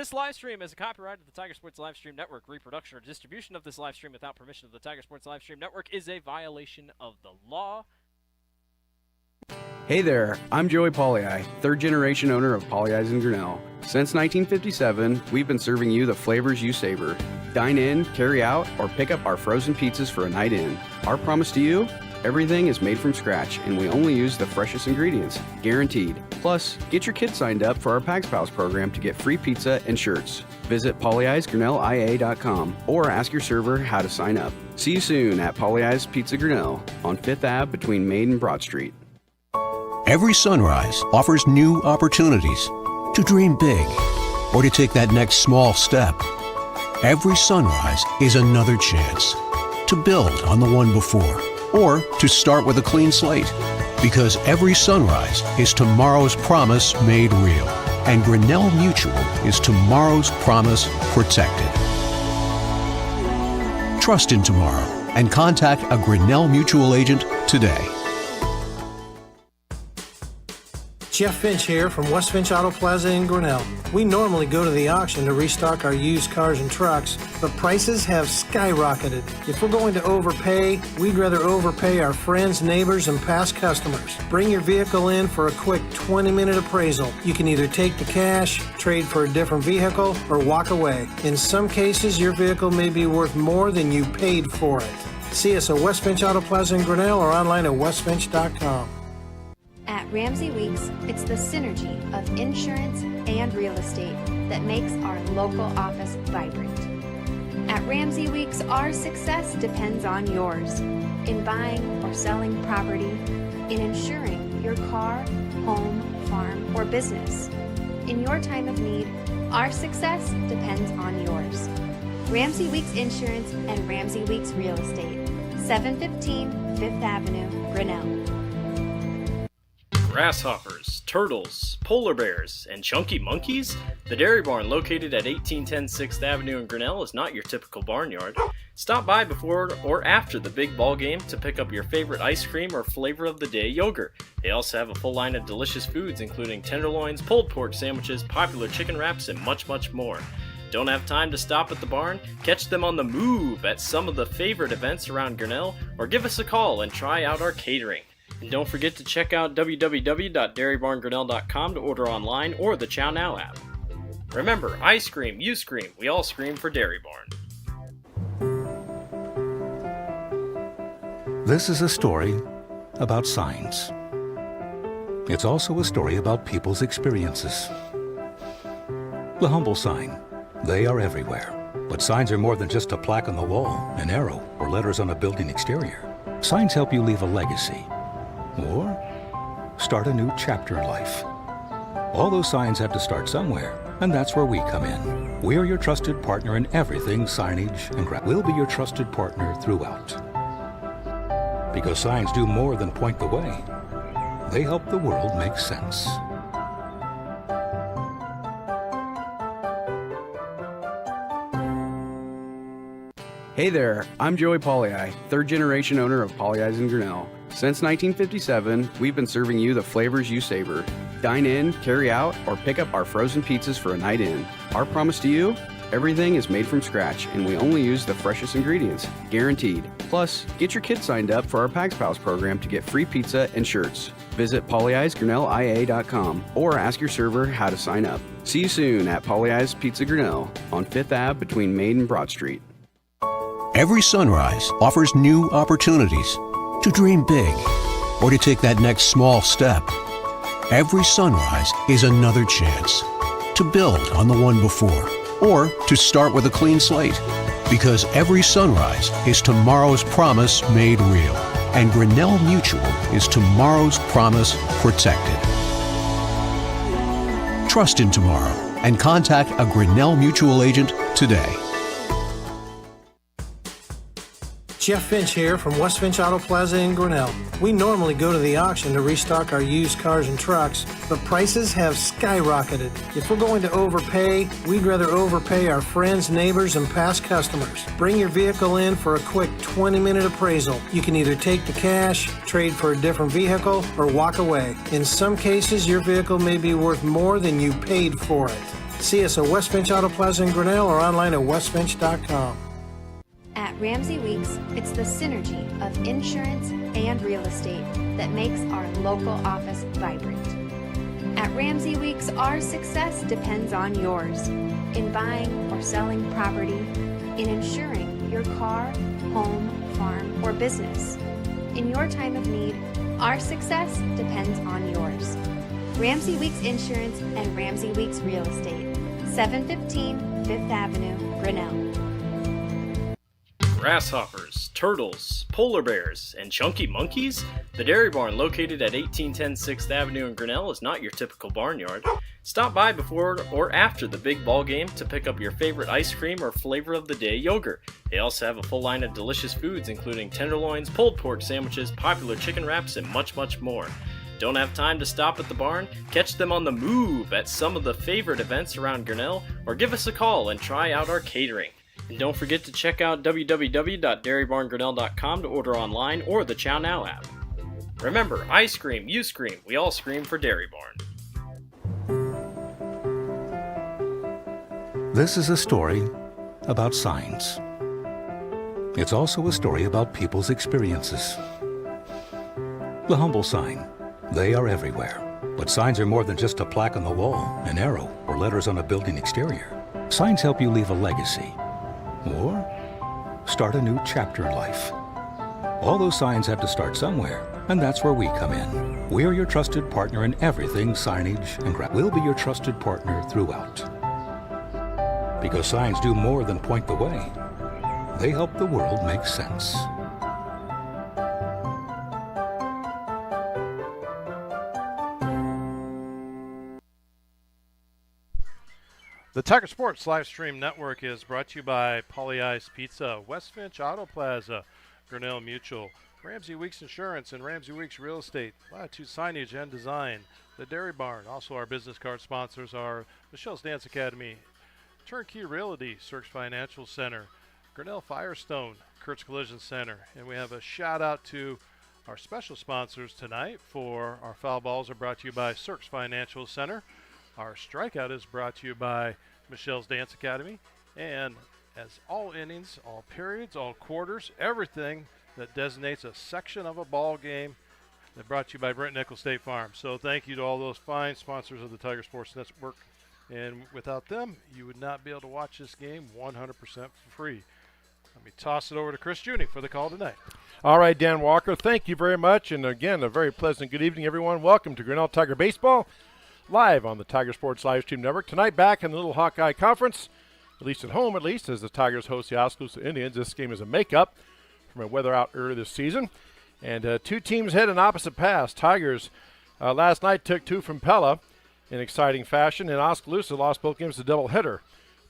This live stream is a copyright of the Tiger Sports Livestream Network. Reproduction or distribution of this live stream without permission of the Tiger Sports Livestream Network is a violation of the law. Hey there, I'm Joey Pollyi, third-generation owner of Pollyi's in Grinnell. Since 1957, we've been serving you the flavors you savor. Dine in, carry out, or pick up our frozen pizzas for a night in. Our promise to you? Everything is made from scratch, and we only use the freshest ingredients, guaranteed. Plus, get your kids signed up for our Pags Pals program to get free pizza and shirts. Visit pollyi'sgrinnellia.com or ask your server how to sign up. See you soon at Pollyi's Pizza Grinnell on 5th Ave between Main and Broad Street. Every sunrise offers new opportunities to dream big or to take that next small step. Every sunrise is another chance to build on the one before or to start with a clean slate, because every sunrise is tomorrow's promise made real, and Grinnell Mutual is tomorrow's promise protected. Trust in tomorrow and contact a Grinnell Mutual agent today. Jeff Finch here from West Finch Auto Plaza in Grinnell. We normally go to the auction to restock our used cars and trucks, but prices have skyrocketed. If we're going to overpay, we'd rather overpay our friends, neighbors, and past customers. Bring your vehicle in for a quick 20-minute appraisal. You can either take the cash, trade for a different vehicle, or walk away. In some cases, your vehicle may be worth more than you paid for it. See us at West Finch Auto Plaza in Grinnell or online at westfinch.com. At Ramsey Weeks, it's the synergy of insurance and real estate that makes our local office vibrant. At Ramsey Weeks, our success depends on yours in buying or selling property, in insuring your car, home, farm, or business. In your time of need, our success depends on yours. Ramsey Weeks Insurance and Ramsey Weeks Real Estate, 715 5th Avenue, Grinnell. Grasshoppers, turtles, polar bears, and chunky monkeys? The Dairy Barn, located at 1810 6th Avenue in Grinnell, is not your typical barnyard. Stop by before or after the big ball game to pick up your favorite ice cream or flavor of the day yogurt. They also have a full line of delicious foods, including tenderloins, pulled pork sandwiches, popular chicken wraps, and much, much more. Don't have time to stop at the barn? Catch them on the move at some of the favorite events around Grinnell, or give us a call and try out our catering. And don't forget to check out www.dairybarngrinnell.com to order online or the Chow Now app. Remember, I scream, you scream, we all scream for Dairy Barn. This is a story about signs. It's also a story about people's experiences. The humble sign. They are everywhere. But signs are more than just a plaque on the wall, an arrow, or letters on a building exterior. Signs help you leave a legacy. Or start a new chapter in life. All those signs have to start somewhere, and that's where we come in. We're your trusted partner in everything signage, and we'll be your trusted partner throughout. Because signs do more than point the way. They help the world make sense. Hey there, I'm Joey Pollyi, third-generation owner of Pollyi's in Grinnell. Since 1957, we've been serving you the flavors you savor. Dine in, carry out, or pick up our frozen pizzas for a night in. Our promise to you? Everything is made from scratch, and we only use the freshest ingredients, guaranteed. Plus, get your kids signed up for our Pags Pals program to get free pizza and shirts. Visit pollyi'sgrinnellia.com or ask your server how to sign up. See you soon at Pollyi's Pizza Grinnell on 5th Ave between Main and Broad Street. Every sunrise offers new opportunities to dream big or to take that next small step. Every sunrise is another chance to build on the one before or to start with a clean slate, because every sunrise is tomorrow's promise made real, and Grinnell Mutual is tomorrow's promise protected. Trust in tomorrow and contact a Grinnell Mutual agent today. Jeff Finch here from West Finch Auto Plaza in Grinnell. We normally go to the auction to restock our used cars and trucks, but prices have skyrocketed. If we're going to overpay, we'd rather overpay our friends, neighbors, and past customers. Bring your vehicle in for a quick 20-minute appraisal. You can either take the cash, trade for a different vehicle, or walk away. In some cases, your vehicle may be worth more than you paid for it. See us at West Finch Auto Plaza in Grinnell or online at westfinch.com. At Ramsey Weeks, it's the synergy of insurance and real estate that makes our local office vibrant. At Ramsey Weeks, our success depends on yours in buying or selling property, in insuring your car, home, farm, or business. In your time of need, our success depends on yours. Ramsey Weeks Insurance and Ramsey Weeks Real Estate, 715 Fifth Avenue, Grinnell. Grasshoppers, turtles, polar bears, and chunky monkeys? The Dairy Barn, located at 1810 6th Avenue in Grinnell, is not your typical barnyard. Stop by before or after the big ball game to pick up your favorite ice cream or flavor of the day yogurt. They also have a full line of delicious foods, including tenderloins, pulled pork sandwiches, popular chicken wraps, and much, much more. Don't have time to stop at the barn? Catch them on the move at some of the favorite events around Grinnell, or give us a call and try out our catering. And don't forget to check out www.dairybarngrinnell.com to order online or the Chow Now app. Remember, I scream, you scream, we all scream for Dairy Barn. This is a story about signs. It's also a story about people's experiences. The humble sign. They are everywhere. But signs are more than just a plaque on the wall, an arrow, or letters on a building exterior. Signs help you leave a legacy or start a new chapter in life. All those signs have to start somewhere, and that's where we come in. We're your trusted partner in everything signage and We'll be your trusted partner throughout. Because signs do more than point the way. They help the world make sense. The Tiger Sports live stream network is brought to you by Polly Ice Pizza, West Finch Auto Plaza, Grinnell Mutual, Ramsey Weeks Insurance, and Ramsey Weeks Real Estate, Latitude Signage and Design, the Dairy Barn. Also, our business card sponsors are Michelle's Dance Academy, Turnkey Realty, Cirques Financial Center, Grinnell Firestone, Kurt's Collision Center, and we have a shout out to our special sponsors tonight. For our foul balls are brought to you by Cirques Financial Center. Our strikeout is brought to you by Michelle's Dance Academy. And as all innings, all periods, all quarters, everything that designates a section of a ball game, they're brought to you by Brent Nickel State Farm. So thank you to all those fine sponsors of the Tiger Sports Network. And without them, you would not be able to watch this game 100% for free. Let me toss it over to Chris Juny for the call tonight. All right, Dan Walker, thank you very much. And again, a very pleasant good evening, everyone. Welcome to Grinnell Tiger Baseball, live on the Tiger Sports Live Stream Network. Tonight back in the Little Hawkeye Conference, at least at home, as the Tigers host the Oskaloosa Indians. This game is a makeup from a weather out earlier this season. And two teams head in opposite paths. Tigers last night took two from Pella in exciting fashion, and Oskaloosa lost both games to doubleheader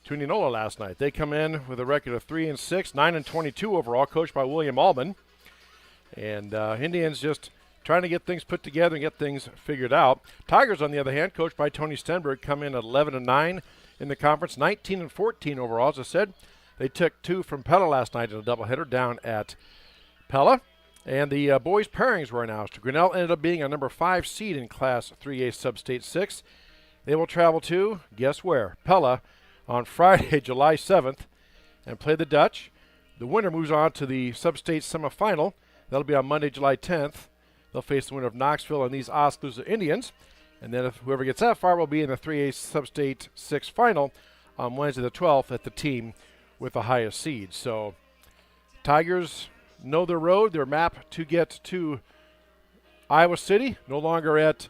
to Ninola last night. They come in with a record of 3-6, 9-22 overall, coached by William Allman. And Indians just trying to get things put together and get things figured out. Tigers, on the other hand, coached by Tony Stenberg, come in at 11-9 in the conference, 19-14 overall. As I said, they took two from Pella last night in a doubleheader down at Pella. And the boys' pairings were announced. Grinnell ended up being a number 5 seed in Class 3A Sub-State 6. They will travel to, guess where, Pella on Friday, July 7th, and play the Dutch. The winner moves on to the Sub-State semifinal. That'll be on Monday, July 10th. They'll face the winner of Knoxville and these Oskaloosa Indians. And then if whoever gets that far will be in the 3A Sub-State 6 final on Wednesday the 12th at the team with the highest seed. So Tigers know their road, their map to get to Iowa City, no longer at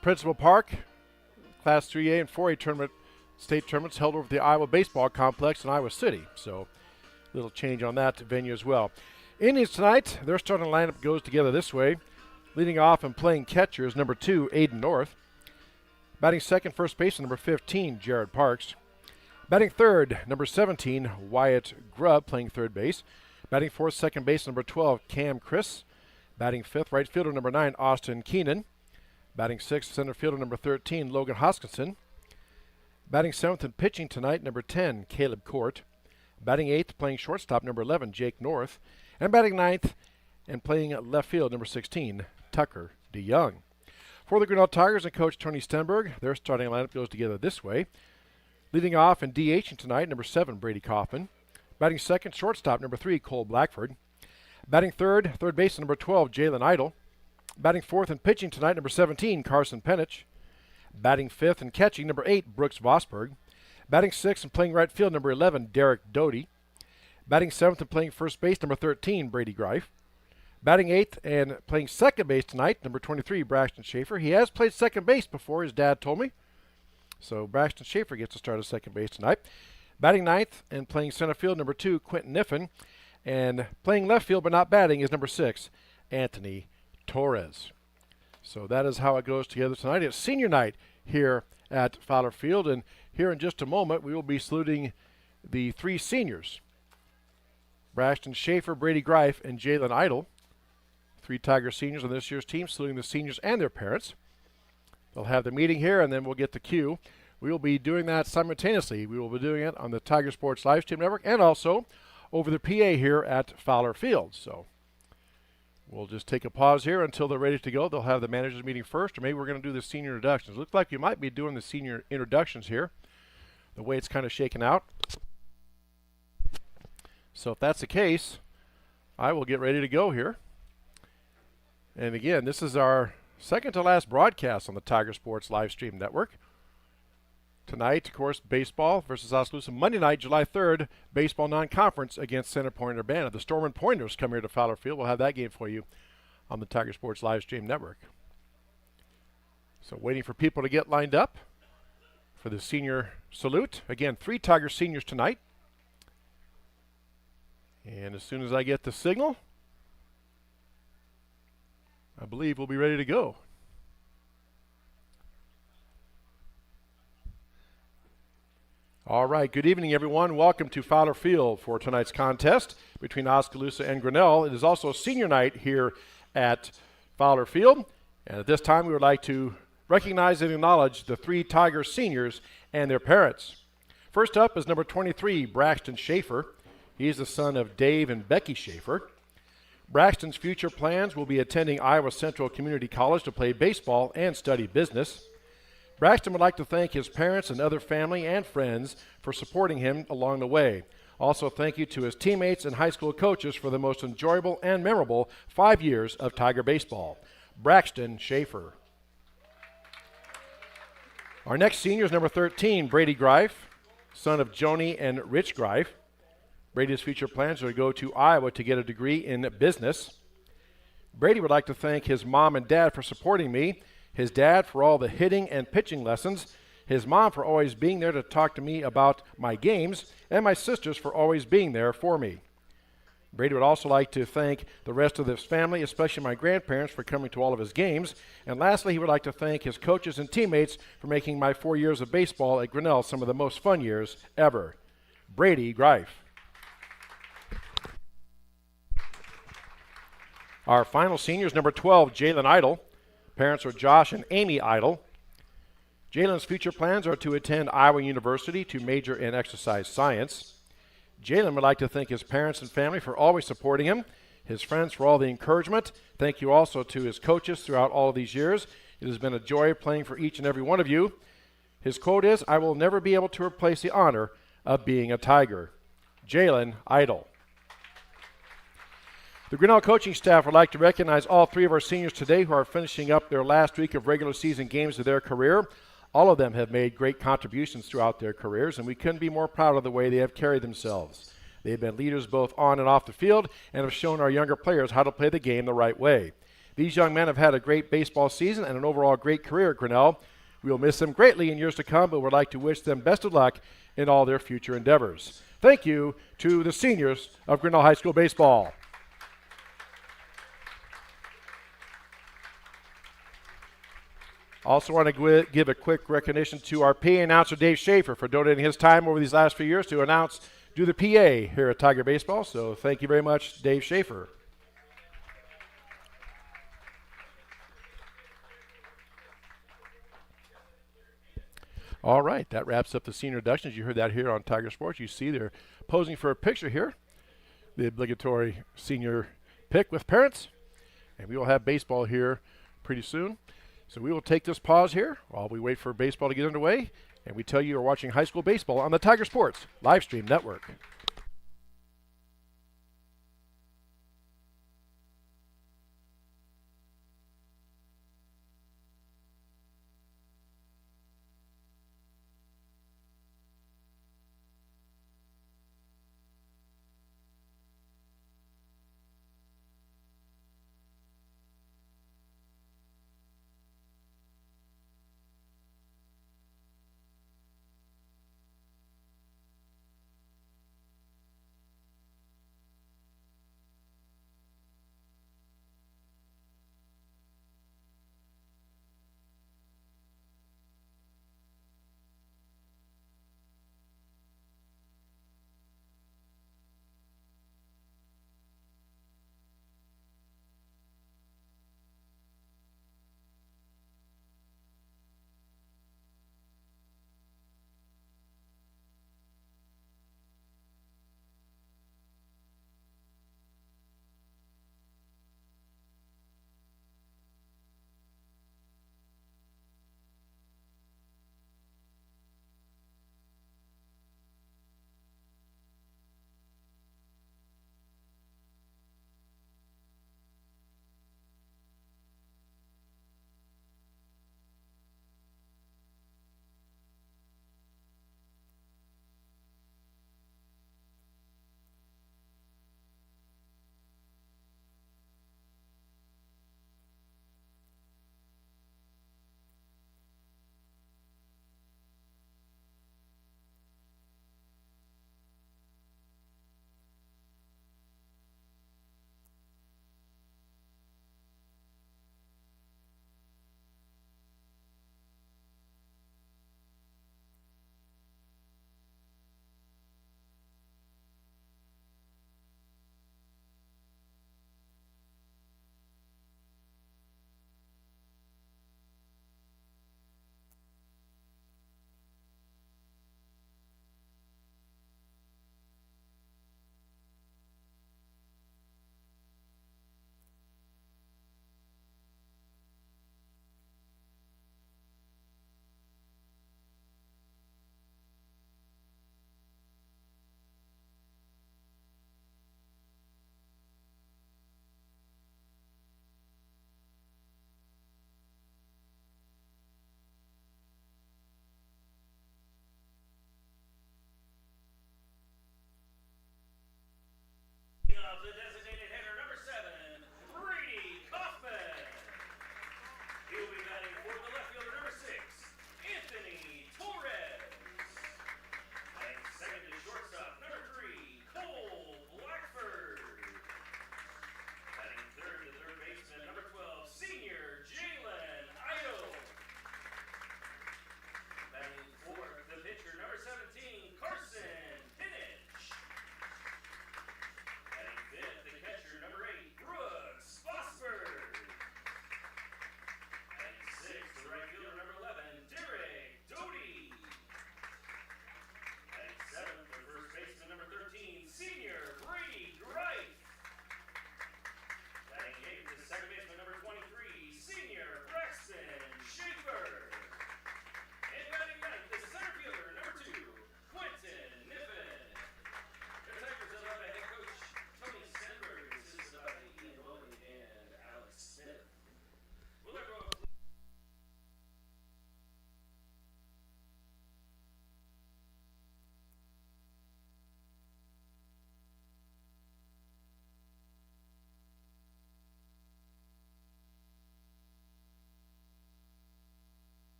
Principal Park. Class 3A and 4A tournament, state tournaments held over at the Iowa Baseball Complex in Iowa City. So a little change on that venue as well. Indians tonight, their starting lineup goes together this way. Leading off and playing catcher is number 2, Aiden North. Batting second, first base, number 15, Jared Parks. Batting third, number 17, Wyatt Grubb, playing third base. Batting fourth, second base, number 12, Cam Chris. Batting fifth, right fielder, number 9, Austin Keenan. Batting sixth, center fielder, number 13, Logan Hoskinson. Batting seventh and pitching tonight, number 10, Caleb Court. Batting eighth, playing shortstop, number 11, Jake North. And batting ninth and playing left field, number 16, Tucker DeYoung. For the Grinnell Tigers and coach Tony Stenberg, their starting lineup goes together this way. Leading off and DHing tonight, number 7, Brady Kaufman. Batting second, shortstop, number 3, Cole Blackford. Batting third base, number 12, Jalen Idle. Batting fourth and pitching tonight, number 17, Carson Penich. Batting fifth and catching, number 8, Brooks Vosberg. Batting sixth and playing right field, number 11, Derek Doty. Batting seventh and playing first base, number 13, Brady Greif. Batting eighth and playing second base tonight, number 23, Braxton Schaefer. He has played second base before, his dad told me. So Braxton Schaefer gets to start at second base tonight. Batting ninth and playing center field, number 2, Quentin Niffen. And playing left field but not batting is number 6, Anthony Torres. So that is how it goes together tonight. It's senior night here at Fowler Field, and here in just a moment we will be saluting the 3 seniors. Braxton Schaefer, Brady Greif, and Jalen Idle. 3 Tiger seniors on this year's team, saluting the seniors and their parents. They'll have the meeting here, and then we'll get the cue. We will be doing that simultaneously. We will be doing it on the Tiger Sports Livestream Network and also over the PA here at Fowler Field. So we'll just take a pause here until they're ready to go. They'll have the managers meeting first, or maybe we're going to do the senior introductions. Looks like you might be doing the senior introductions here, the way it's kind of shaken out. So if that's the case, I will get ready to go here. And again, this is our second to last broadcast on the Tiger Sports Livestream Network. Tonight, of course, baseball versus Oskaloosa. Monday night, July 3rd, baseball non-conference against Center Point Urbana. The Storm Pointers come here to Fowler Field. We'll have that game for you on the Tiger Sports Livestream Network. So waiting for people to get lined up for the senior salute. Again, 3 Tiger seniors tonight. And as soon as I get the signal, I believe we'll be ready to go. All right, good evening, everyone. Welcome to Fowler Field for tonight's contest between Oskaloosa and Grinnell. It is also senior night here at Fowler Field. And at this time, we would like to recognize and acknowledge the 3 Tiger seniors and their parents. First up is number 23, Braxton Schaefer. He is the son of Dave and Becky Schaefer. Braxton's future plans will be attending Iowa Central Community College to play baseball and study business. Braxton would like to thank his parents and other family and friends for supporting him along the way. Also, thank you to his teammates and high school coaches for the most enjoyable and memorable 5 years of Tiger baseball. Braxton Schaefer. Our next senior is number 13, Brady Greif, son of Joni and Rich Greif. Brady's future plans are to go to Iowa to get a degree in business. Brady would like to thank his mom and dad for supporting me, his dad for all the hitting and pitching lessons, his mom for always being there to talk to me about my games, and my sisters for always being there for me. Brady would also like to thank the rest of his family, especially my grandparents, for coming to all of his games. And lastly, he would like to thank his coaches and teammates for making my 4 years of baseball at Grinnell some of the most fun years ever. Brady Greif. Our final senior is number 12, Jalen Idle. Parents are Josh and Amy Idle. Jalen's future plans are to attend Iowa University to major in exercise science. Jalen would like to thank his parents and family for always supporting him, his friends for all the encouragement. Thank you also to his coaches throughout all of these years. It has been a joy playing for each and every one of you. His quote is, "I will never be able to replace the honor of being a Tiger." Jalen Idle. The Grinnell coaching staff would like to recognize all 3 of our seniors today who are finishing up their last week of regular season games of their career. All of them have made great contributions throughout their careers, and we couldn't be more proud of the way they have carried themselves. They have been leaders both on and off the field and have shown our younger players how to play the game the right way. These young men have had a great baseball season and an overall great career at Grinnell. We will miss them greatly in years to come, but would like to wish them best of luck in all their future endeavors. Thank you to the seniors of Grinnell High School baseball. Also want to give a quick recognition to our PA announcer, Dave Schaefer, for donating his time over these last few years to do the PA here at Tiger Baseball. So thank you very much, Dave Schaefer. All right, that wraps up the senior introductions. You heard that here on Tiger Sports. You see they're posing for a picture here, the obligatory senior pick with parents. And we will have baseball here pretty soon. So we will take this pause here while we wait for baseball to get underway, And we tell you you're watching high school baseball on the Tiger Sports Livestream Network.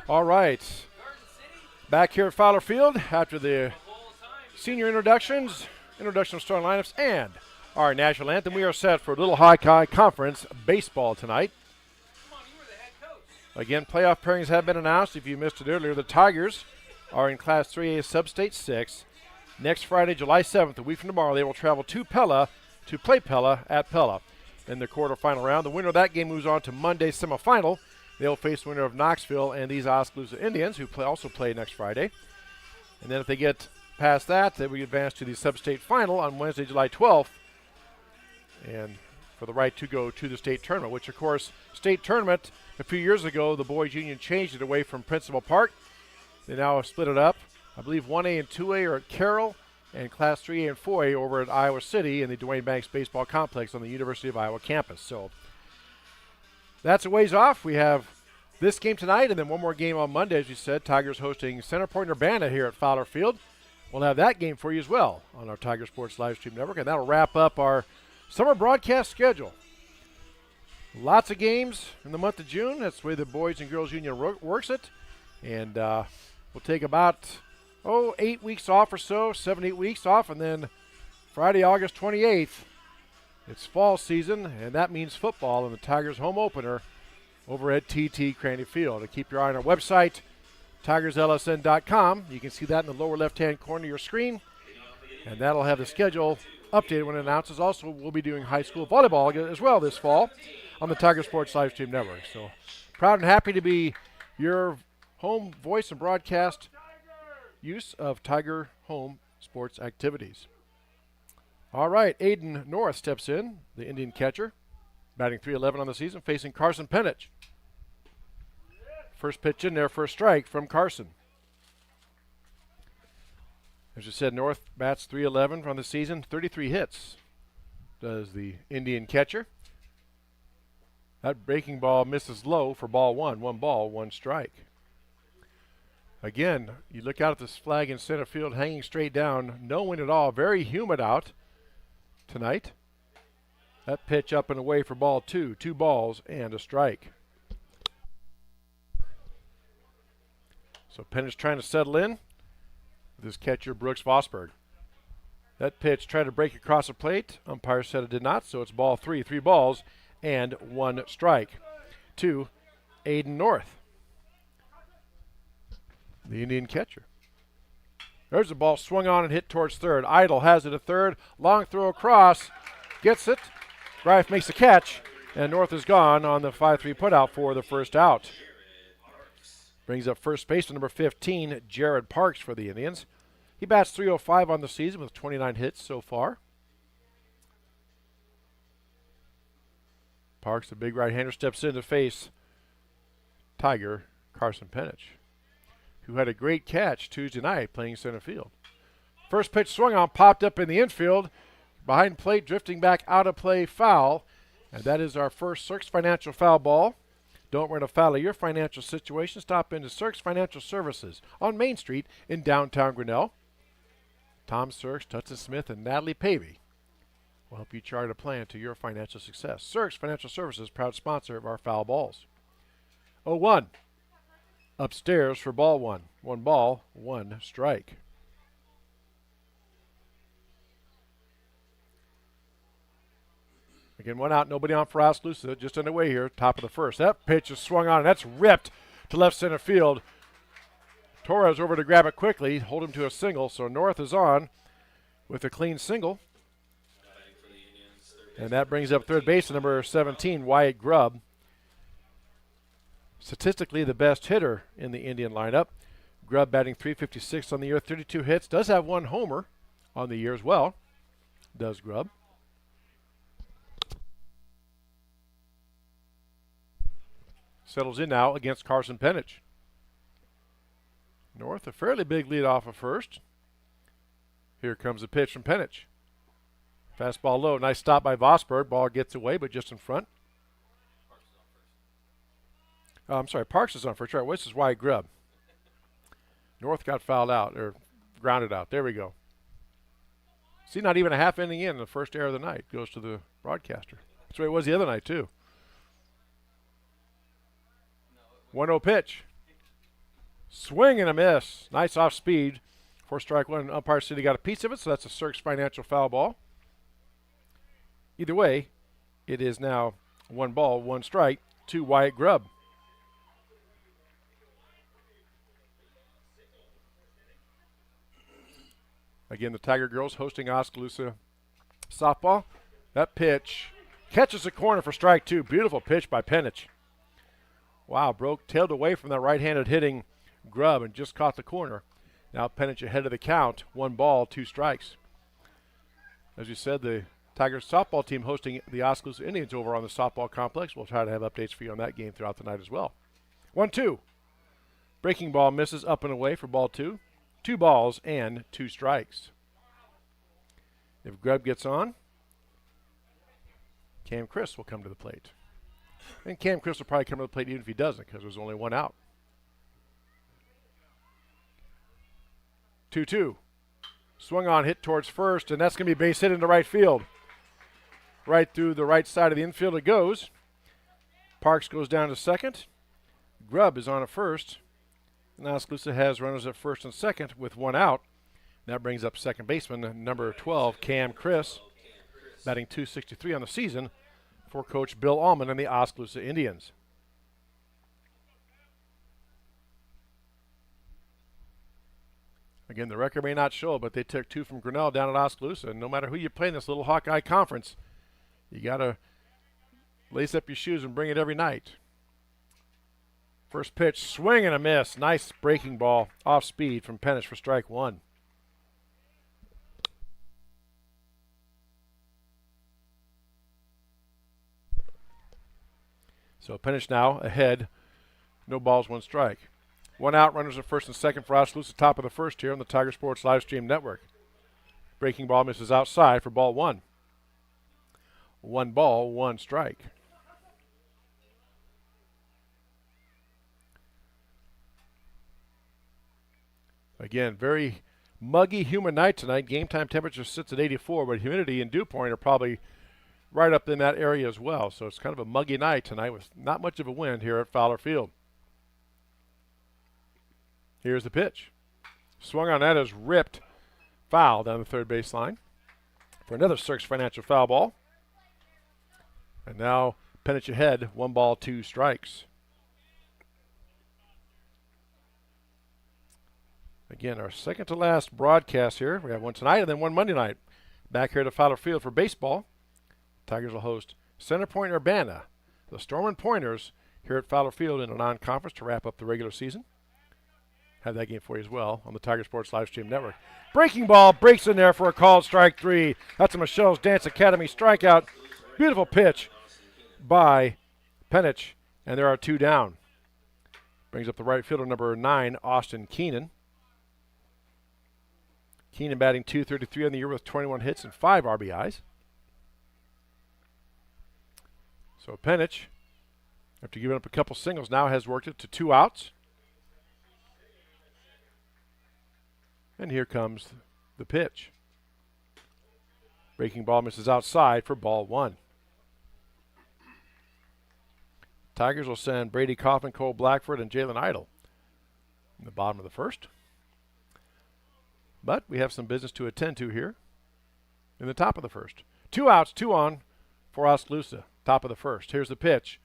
All right. Back here at Fowler Field after the senior introductions, introduction of starting lineups, and our national anthem. We are set for Little Hawkeye Conference baseball tonight. Again, playoff pairings have been announced. If you missed it earlier, the Tigers are in Class 3A Sub-State 6. Next Friday, July 7th, a week from tomorrow, they will travel to Pella to play Pella at Pella. In the quarterfinal round, the winner of that game moves on to Monday's semifinal. They'll face the winner of Knoxville and these Oskaloosa Indians, who also play next Friday. And then if they get past that, they will advance to the Sub-State final on Wednesday, July 12th. And for the right to go to the state tournament, which, of course, state tournament, a few years ago, the boys' union changed it away from Principal Park. They now have split it up. I believe 1A and 2A are at Carroll, and Class 3A and 4A over at Iowa City in the Duane Banks Baseball Complex on the University of Iowa campus. So that's a ways off. We have this game tonight and then one more game on Monday, as you said. Tigers hosting Center Point Urbana here at Fowler Field. We'll have that game for you as well on our Tiger Sports Live Stream Network, and that'll wrap up our summer broadcast schedule. Lots of games in the month of June. That's the way the Boys and Girls Union works it. And we'll take about 8 weeks off or so, 7, 8 weeks off, and then Friday, August 28th, it's fall season, and that means football and the Tigers home opener over at TT Cranny Field. And keep your eye on our website, tigerslsn.com. You can see that in the lower left-hand corner of your screen, and that'll have the schedule updated when it announces. Also, we'll be doing high school volleyball as well this fall on the Tiger Sports Live Stream Network. So proud and happy to be your home voice and broadcast use of Tiger home sports activities. All right, Aiden North steps in, the Indian catcher, batting .311 on the season, facing Carson Penich. First pitch in there for a strike from Carson. As you said, North bats .311 on the season, 33 hits does the Indian catcher. That breaking ball misses low for ball one. 1 ball, 1 strike. Again, you look out at this flag in center field hanging straight down. No wind at all. Very humid out tonight. That pitch up and away for ball 2. 2 balls and a strike. So Penn trying to settle in with his catcher, Brooks Vosberg. That pitch tried to break across the plate. Umpire said it did not, so it's ball 3. 3 balls and 1 strike to Aiden North, the Indian catcher. There's the ball swung on and hit towards third. Idle has it at third. Long throw across. Gets it. Greif makes the catch. And North is gone on the 5-3 putout for the first out. Brings up first baseman number 15, Jared Parks for the Indians. He bats .305 on the season with 29 hits so far. Parks, the big right-hander, steps in to face Tiger Carson Penich, who had a great catch Tuesday night playing center field. First pitch swung on, popped up in the infield. Behind plate, drifting back out of play, foul. And that is our first Cirques Financial foul ball. Don't run afoul of your financial situation. Stop into Cirques Financial Services on Main Street in downtown Grinnell. Tom Cirques, Tutson Smith, and Natalie Pavey will help you chart a plan to your financial success. Cirques Financial Services, proud sponsor of our foul balls. 0-1. Upstairs for ball 1. 1 ball, 1 strike. Again, 1 out, nobody on for Oskaloosa, just underway here, top of the first. That pitch is swung on, and that's ripped to left center field. Torres over to grab it quickly, hold him to a single, so North is on with a clean single. And that brings up third base number 17, Wyatt Grubb. Statistically the best hitter in the Indian lineup. Grubb batting .356 on the year, 32 hits. Does have 1 homer on the year as well, does Grubb. Settles in now against Carson Penich. North, a fairly big lead off of first. Here comes the pitch from Penich. Fastball low, nice stop by Vosberg. Ball gets away, but just in front. Parks is on first. Right, this is Wyatt Grubb. North got fouled out, or grounded out. There we go. See, not even a half inning in, the first error of the night goes to the broadcaster. That's the way it was the other night, too. 1-0 pitch. Swing and a miss. Nice off speed. For strike one, umpire said he got a piece of it, so that's a Cirques Financial foul ball. Either way, it is now 1 ball, 1 strike to Wyatt Grubb. Again, the Tiger Girls hosting Oskaloosa softball. That pitch catches the corner for strike 2. Beautiful pitch by Penich. Wow, tailed away from that right-handed hitting Grubb and just caught the corner. Now Penich ahead of the count. 1 ball, 2 strikes. As you said, the Tigers softball team hosting the Oskaloosa Indians over on the softball complex. We'll try to have updates for you on that game throughout the night as well. 1-2. Breaking ball misses up and away for ball 2. 2 balls and 2 strikes. If Grubb gets on, Cam Chris will come to the plate. And Cam Chris will probably come to the plate even if he doesn't, because there's only 1 out. 2-2. Swung on, hit towards first, and that's going to be base hit into right field. Right through the right side of the infield it goes. Parks goes down to second. Grubb is on at first. And Oskaloosa has runners at first and second with 1 out. That brings up second baseman, number 12, Cam Chris, batting .263 on the season for Coach Bill Allman and the Oskaloosa Indians. Again, the record may not show, but they took 2 from Grinnell down at Oskaloosa. And no matter who you play in this little Hawkeye Conference, you got to lace up your shoes and bring it every night. First pitch, swing and a miss. Nice breaking ball off speed from Penich for strike 1. So Penich now ahead. No balls, 1 strike. 1 out, runners at first and second for Oskaloosa, top of the first here on the Tiger Sports Live Stream Network. Breaking ball misses outside for ball 1. 1 ball, 1 strike. Again, very muggy, humid night tonight. Game time temperature sits at 84, but humidity and dew point are probably right up in that area as well. So it's kind of a muggy night tonight with not much of a wind here at Fowler Field. Here's the pitch. Swung on that is ripped foul down the third baseline for another Cirques Financial foul ball. And now Penich ahead, 1 ball, 2 strikes. Again, our second to last broadcast here. We have one tonight and then one Monday night. Back here to Fowler Field for baseball. Tigers will host Center Point Urbana, the Storm and Pointers, here at Fowler Field in a non-conference to wrap up the regular season. Have that game for you as well on the Tiger Sports Live Stream Network. Breaking ball breaks in there for a called strike 3. That's a Michelle's Dance Academy strikeout. Beautiful pitch by Penich, and there are 2 down. Brings up the right fielder, number 9, Austin Keenan. Keenan batting .233 on the year with 21 hits and 5 RBIs. So Penich, after giving up a couple singles, now has worked it to 2 outs. And here comes the pitch. Breaking ball misses outside for ball 1. Tigers will send Brady Coffin, Cole Blackford, and Jalen Idle in the bottom of the first. But we have some business to attend to here in the top of the first. 2 outs, 2 on for Oskaloosa, top of the first. Here's the pitch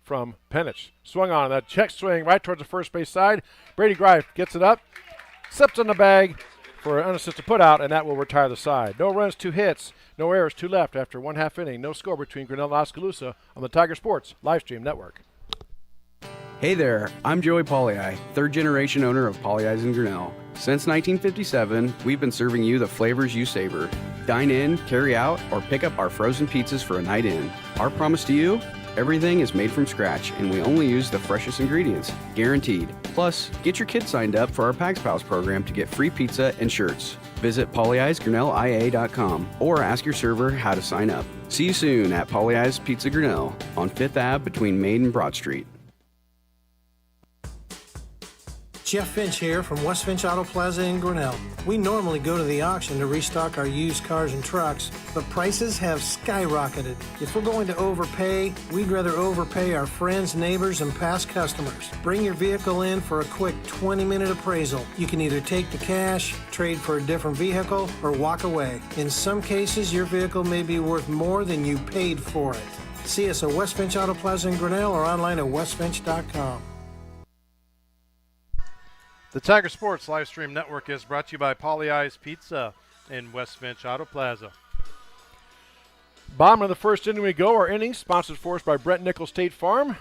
from Penich. Swung on that check swing right towards the first base side. Brady Greif gets it up, slips on the bag for an unassisted putout, and that will retire the side. No runs, 2 hits, no errors, 2 left after 1/2 inning. No score between Grinnell and Oskaloosa on the Tiger Sports Live Stream Network. Hey there, I'm Joey Pollei, third generation owner of Polley's in Grinnell. Since 1957, we've been serving you the flavors you savor. Dine in, carry out, or pick up our frozen pizzas for a night in. Our promise to you? Everything is made from scratch, and we only use the freshest ingredients, guaranteed. Plus, get your kids signed up for our Pags Pals program to get free pizza and shirts. Visit polleisgrinnellia.com or ask your server how to sign up. See you soon at Polley's Pizza Grinnell on 5th Ave between Main and Broad Street. Jeff Finch here from West Finch Auto Plaza in Grinnell. We normally go to the auction to restock our used cars and trucks, but prices have skyrocketed. If we're going to overpay, we'd rather overpay our friends, neighbors, and past customers. Bring your vehicle in for a quick 20-minute appraisal. You can either take the cash, trade for a different vehicle, or walk away. In some cases, your vehicle may be worth more than you paid for it. See us at West Finch Auto Plaza in Grinnell or online at westfinch.com. The Tiger Sports Live Stream Network is brought to you by Polly Eyes Pizza in West Finch Auto Plaza. Bottom of the first inning we go. Our innings sponsored for us by Brett Nichols State Farm.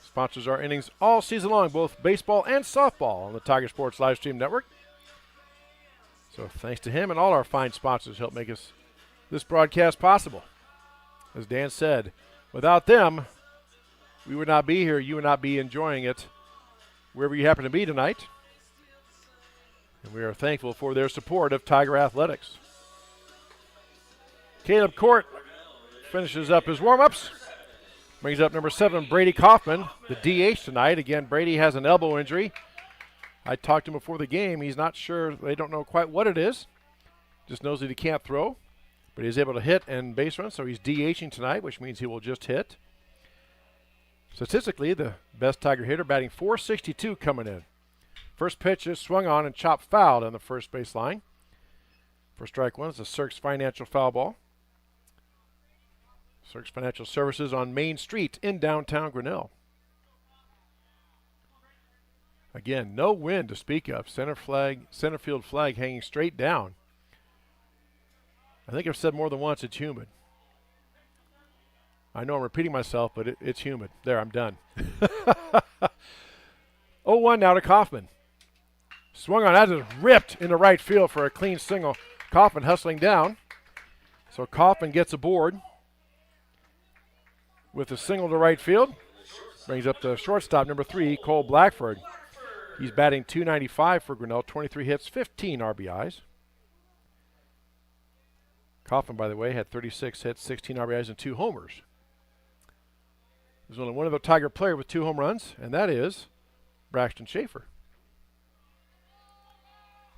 Sponsors our innings all season long, both baseball and softball on the Tiger Sports Live Stream Network. So thanks to him and all our fine sponsors help make this broadcast possible. As Dan said, without them, we would not be here. You would not be enjoying it wherever you happen to be tonight. And we are thankful for their support of Tiger Athletics. Caleb Court finishes up his warm-ups. Brings up number 7, Brady Kaufman, the DH tonight. Again, Brady has an elbow injury. I talked to him before the game. He's not sure. They don't know quite what it is. Just knows that he can't throw. But he's able to hit and base run, so he's DHing tonight, which means he will just hit. Statistically, the best Tiger hitter, batting .462 coming in. First pitch is swung on and chopped fouled on the first base line. For strike one, it's a Cirques Financial foul ball. Cirques Financial Services on Main Street in downtown Grinnell. Again, no wind to speak of. Center field flag hanging straight down. I think I've said more than once it's humid. I know I'm repeating myself, but it's humid. There, I'm done. 0-1 now to Kaufman. Swung on, that is ripped into right field for a clean single. Kaufman hustling down. So Kaufman gets aboard with a single to right field. Brings up the shortstop, number 3, Cole Blackford. He's batting .295 for Grinnell, 23 hits, 15 RBIs. Kaufman, by the way, had 36 hits, 16 RBIs, and 2 homers. There's only one other Tiger player with 2 home runs, and that is Braxton Schaefer.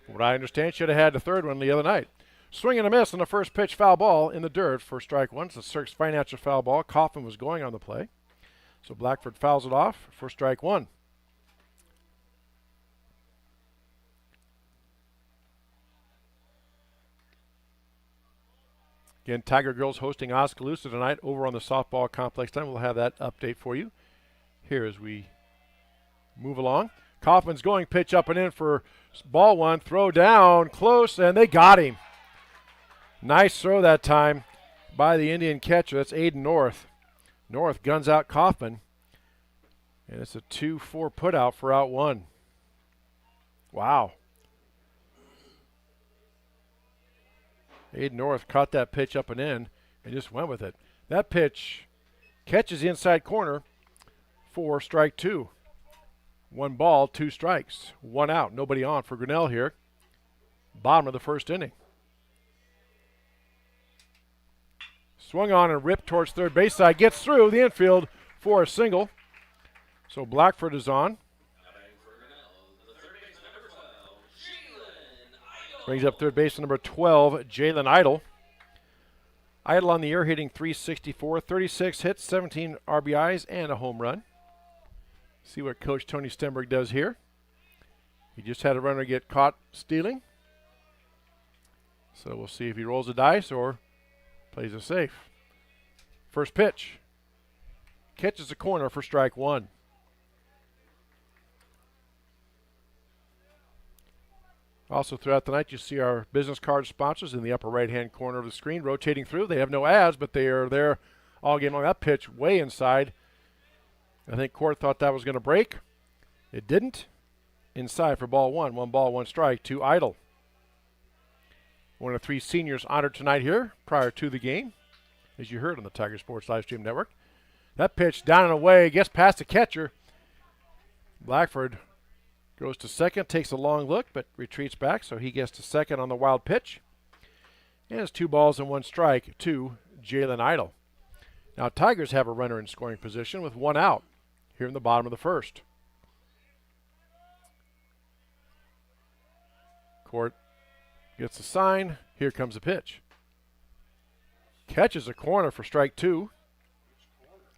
From what I understand, should have had the third one the other night. Swing and a miss on the first pitch, foul ball in the dirt for strike one. It's a Cirques Financial foul ball. Kaufman was going on the play. So Blackford fouls it off for strike one. Again, Tiger Girls hosting Oskaloosa tonight over on the softball complex time. We'll have that update for you here as we move along. Kaufman's going, pitch up and in for ball one. Throw down, close, and they got him. Nice throw that time by the Indian catcher. That's Aiden North. North guns out Kaufman. And it's a 2-4 put out for out one. Wow. Aiden North caught that pitch up and in and just went with it. That pitch catches the inside corner for strike two. 1 ball, 2 strikes, 1 out. Nobody on for Grinnell here. Bottom of the first inning. Swung on and ripped towards third base side. Gets through the infield for a single. So Blackford is on. Brings up third base number 12, Jalen Idle. Idle on the year hitting .364, 36 hits, 17 RBIs, and a home run. See what Coach Tony Stenberg does here. He just had a runner get caught stealing. So we'll see if he rolls the dice or plays it safe. First pitch. Catches the corner for strike one. Also throughout the night, you see our business card sponsors in the upper right-hand corner of the screen rotating through. They have no ads, but they are there all game long. That pitch way inside. I think Court thought that was going to break. It didn't. Inside for ball one. 1 ball, 1 strike to Idle. One of 3 seniors honored tonight here prior to the game, as you heard on the Tiger Sports Live Stream Network. That pitch down and away, gets past the catcher. Blackford goes to second, takes a long look, but retreats back, so he gets to second on the wild pitch. And it's 2 balls and 1 strike to Jalen Idle. Now Tigers have a runner in scoring position with 1 out here in the bottom of the first. Court gets the sign. Here comes the pitch. Catches a corner for strike 2.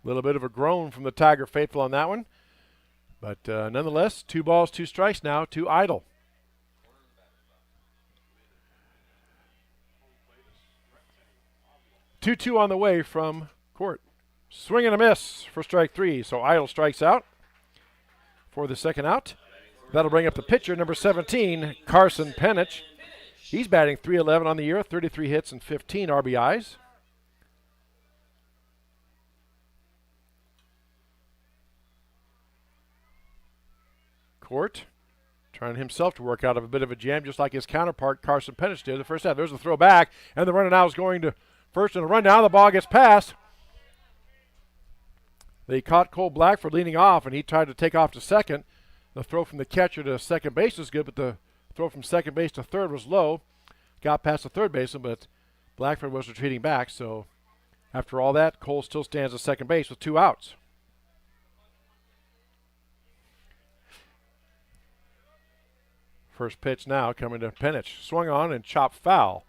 A little bit of a groan from the Tiger faithful on that one. But nonetheless, 2 balls, 2 strikes now to Idle. Two on the way from Court. Swing and a miss for strike 3. So Idle strikes out for the second out. That'll bring up the pitcher, number 17, Carson Penich. He's batting .311 on the year, 33 hits and 15 RBIs. Court trying himself to work out of a bit of a jam, just like his counterpart Carson Penich did the first half. There's a throw back, and the runner now is going to first, and a run down. The ball gets passed. They caught Cole Blackford leaning off, and he tried to take off to second. The throw from the catcher to second base was good, but the throw from second base to third was low. Got past the third baseman, but Blackford was retreating back. So after all that, Cole still stands at second base with 2 outs. First pitch now coming to Penich. Swung on and chopped foul.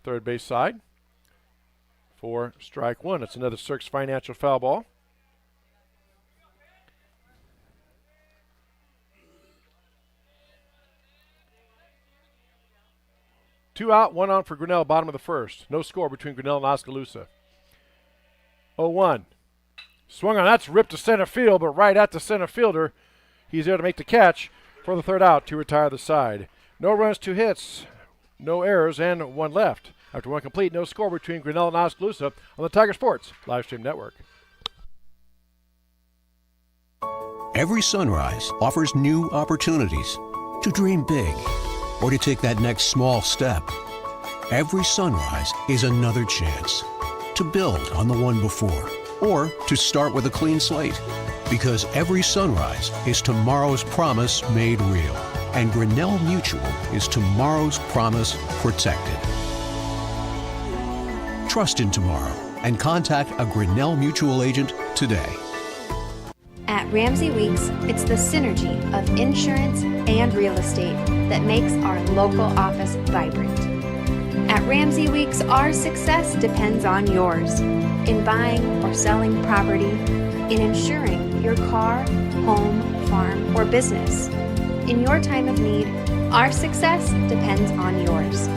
Third base side for strike 1. It's another Cirques Financial foul ball. Two out, 1 on for Grinnell, bottom of the first. No score between Grinnell and Oskaloosa. 0-1. Swung on, that's ripped to center field, but right at the center fielder. He's there to make the catch for the third out to retire the side. No runs, 2 hits, no errors, and 1 left. After 1 complete, no score between Grinnell and Oskaloosa on the Tiger Sports Livestream Network. Every sunrise offers new opportunities to dream big or to take that next small step. Every sunrise is another chance to build on the one before or to start with a clean slate. Because every sunrise is tomorrow's promise made real. And Grinnell Mutual is tomorrow's promise protected. Trust in tomorrow and contact a Grinnell Mutual agent today. At Ramsey Weeks, it's the synergy of insurance and real estate that makes our local office vibrant. At Ramsey Weeks, our success depends on yours in buying or selling property, in insuring your car, home, farm, or business. In your time of need, our success depends on yours.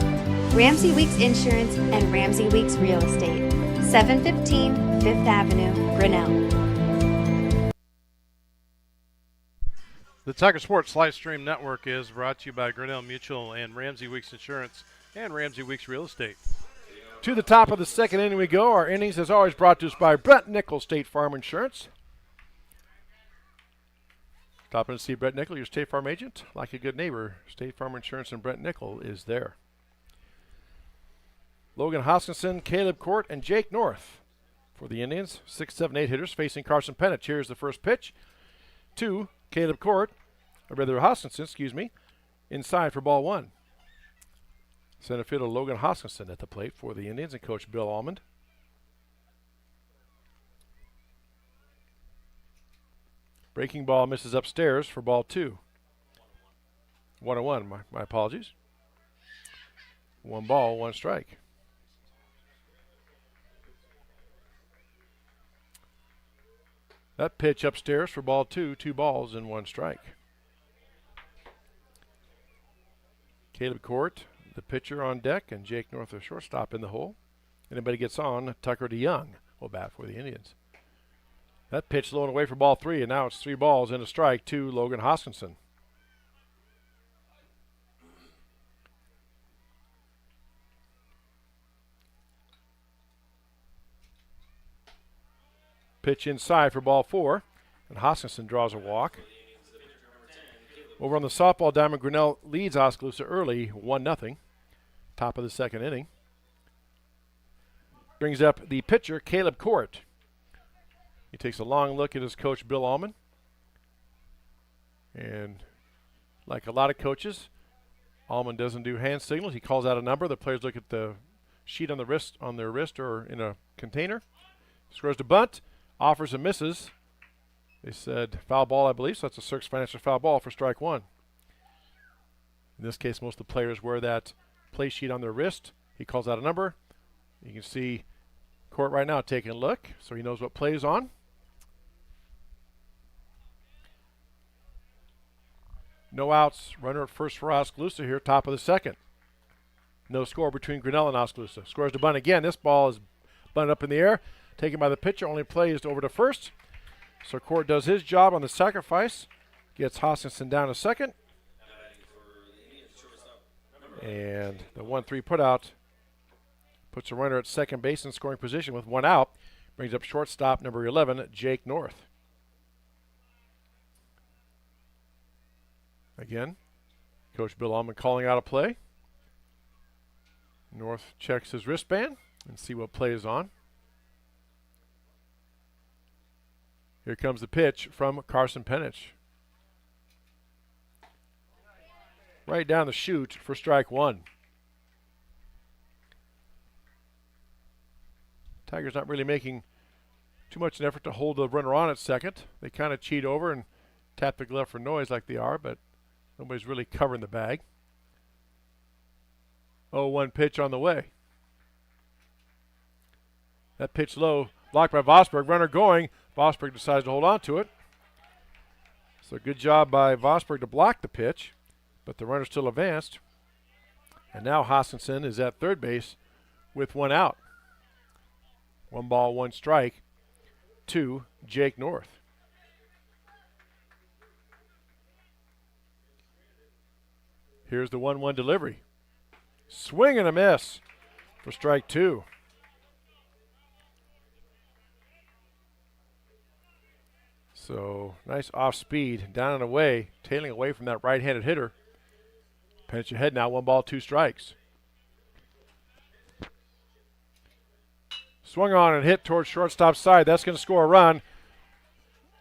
Ramsey Weeks Insurance and Ramsey Weeks Real Estate, 715 Fifth Avenue, Grinnell. The Tiger Sports Livestream Network is brought to you by Grinnell Mutual and Ramsey Weeks Insurance and Ramsey Weeks Real Estate. To the top of the second inning we go. Our innings, as always, brought to us by Brett Nickel State Farm Insurance. Stopping to see Brett Nickel, your State Farm agent. Like a good neighbor, State Farm Insurance and Brett Nickel is there. Logan Hoskinson, Caleb Court, and Jake North for the Indians. 6, 7, 8 hitters facing Carson Penich. Here's the first pitch to Caleb Court, or rather Hoskinson, inside for ball 1. Center fielder Logan Hoskinson at the plate for the Indians and Coach Bill Almond. Breaking ball misses upstairs for ball 2. 1-1, my apologies. 1 ball, 1 strike. That pitch upstairs for ball 2, 2 balls and 1 strike. Caleb Court, the pitcher on deck, and Jake North, the shortstop, in the hole. Anybody gets on, Tucker DeYoung will bat for the Indians. That pitch low and away for ball 3, and now it's 3 balls and a strike to Logan Hoskinson. Pitch inside for ball 4, and Hoskinson draws a walk. Over on the softball diamond, Grinnell leads Oskaloosa early, 1-0. Top of the second inning. Brings up the pitcher, Caleb Court. He takes a long look at his coach, Bill Almond. And like a lot of coaches, Almond doesn't do hand signals. He calls out a number. The players look at the sheet on their wrist or in a container. Scores to bunt. Offers and misses. They said foul ball, I believe, so that's a Cirques Financial foul ball for strike 1. In this case, most of the players wear that play sheet on their wrist. He calls out a number. You can see Court right now taking a look, so he knows what play is on. No outs. Runner at first for Oskaloosa here, top of the second. No score between Grinnell and Oskaloosa. Scores to bunt again. This ball is bunted up in the air, taken by the pitcher, only plays over to first. So Court does his job on the sacrifice, gets Hoskinson down to second. And the 1-3 putout puts a runner at second base in scoring position with one out. Brings up shortstop number 11, Jake North. Again, Coach Bill Allman calling out a play. North checks his wristband and see what play is on. Here comes the pitch from Carson Penich. Right down the chute for strike one. Tigers not really making too much an effort to hold the runner on at second. They kind of cheat over and tap the glove for noise like they are, but nobody's really covering the bag. 0-1 pitch on the way. That pitch low, blocked by Vosberg. Runner going. Vosberg decides to hold on to it. So good job by Vosberg to block the pitch, but the runner still advanced. And now Hoskinson is at third base with one out. 1 ball, 1 strike to Jake North. Here's the 1-1 delivery. Swing and a miss for strike two. So nice off speed, down and away, tailing away from that right-handed hitter. Pinch ahead now, 1 ball, 2 strikes. Swung on and hit towards shortstop side. That's going to score a run.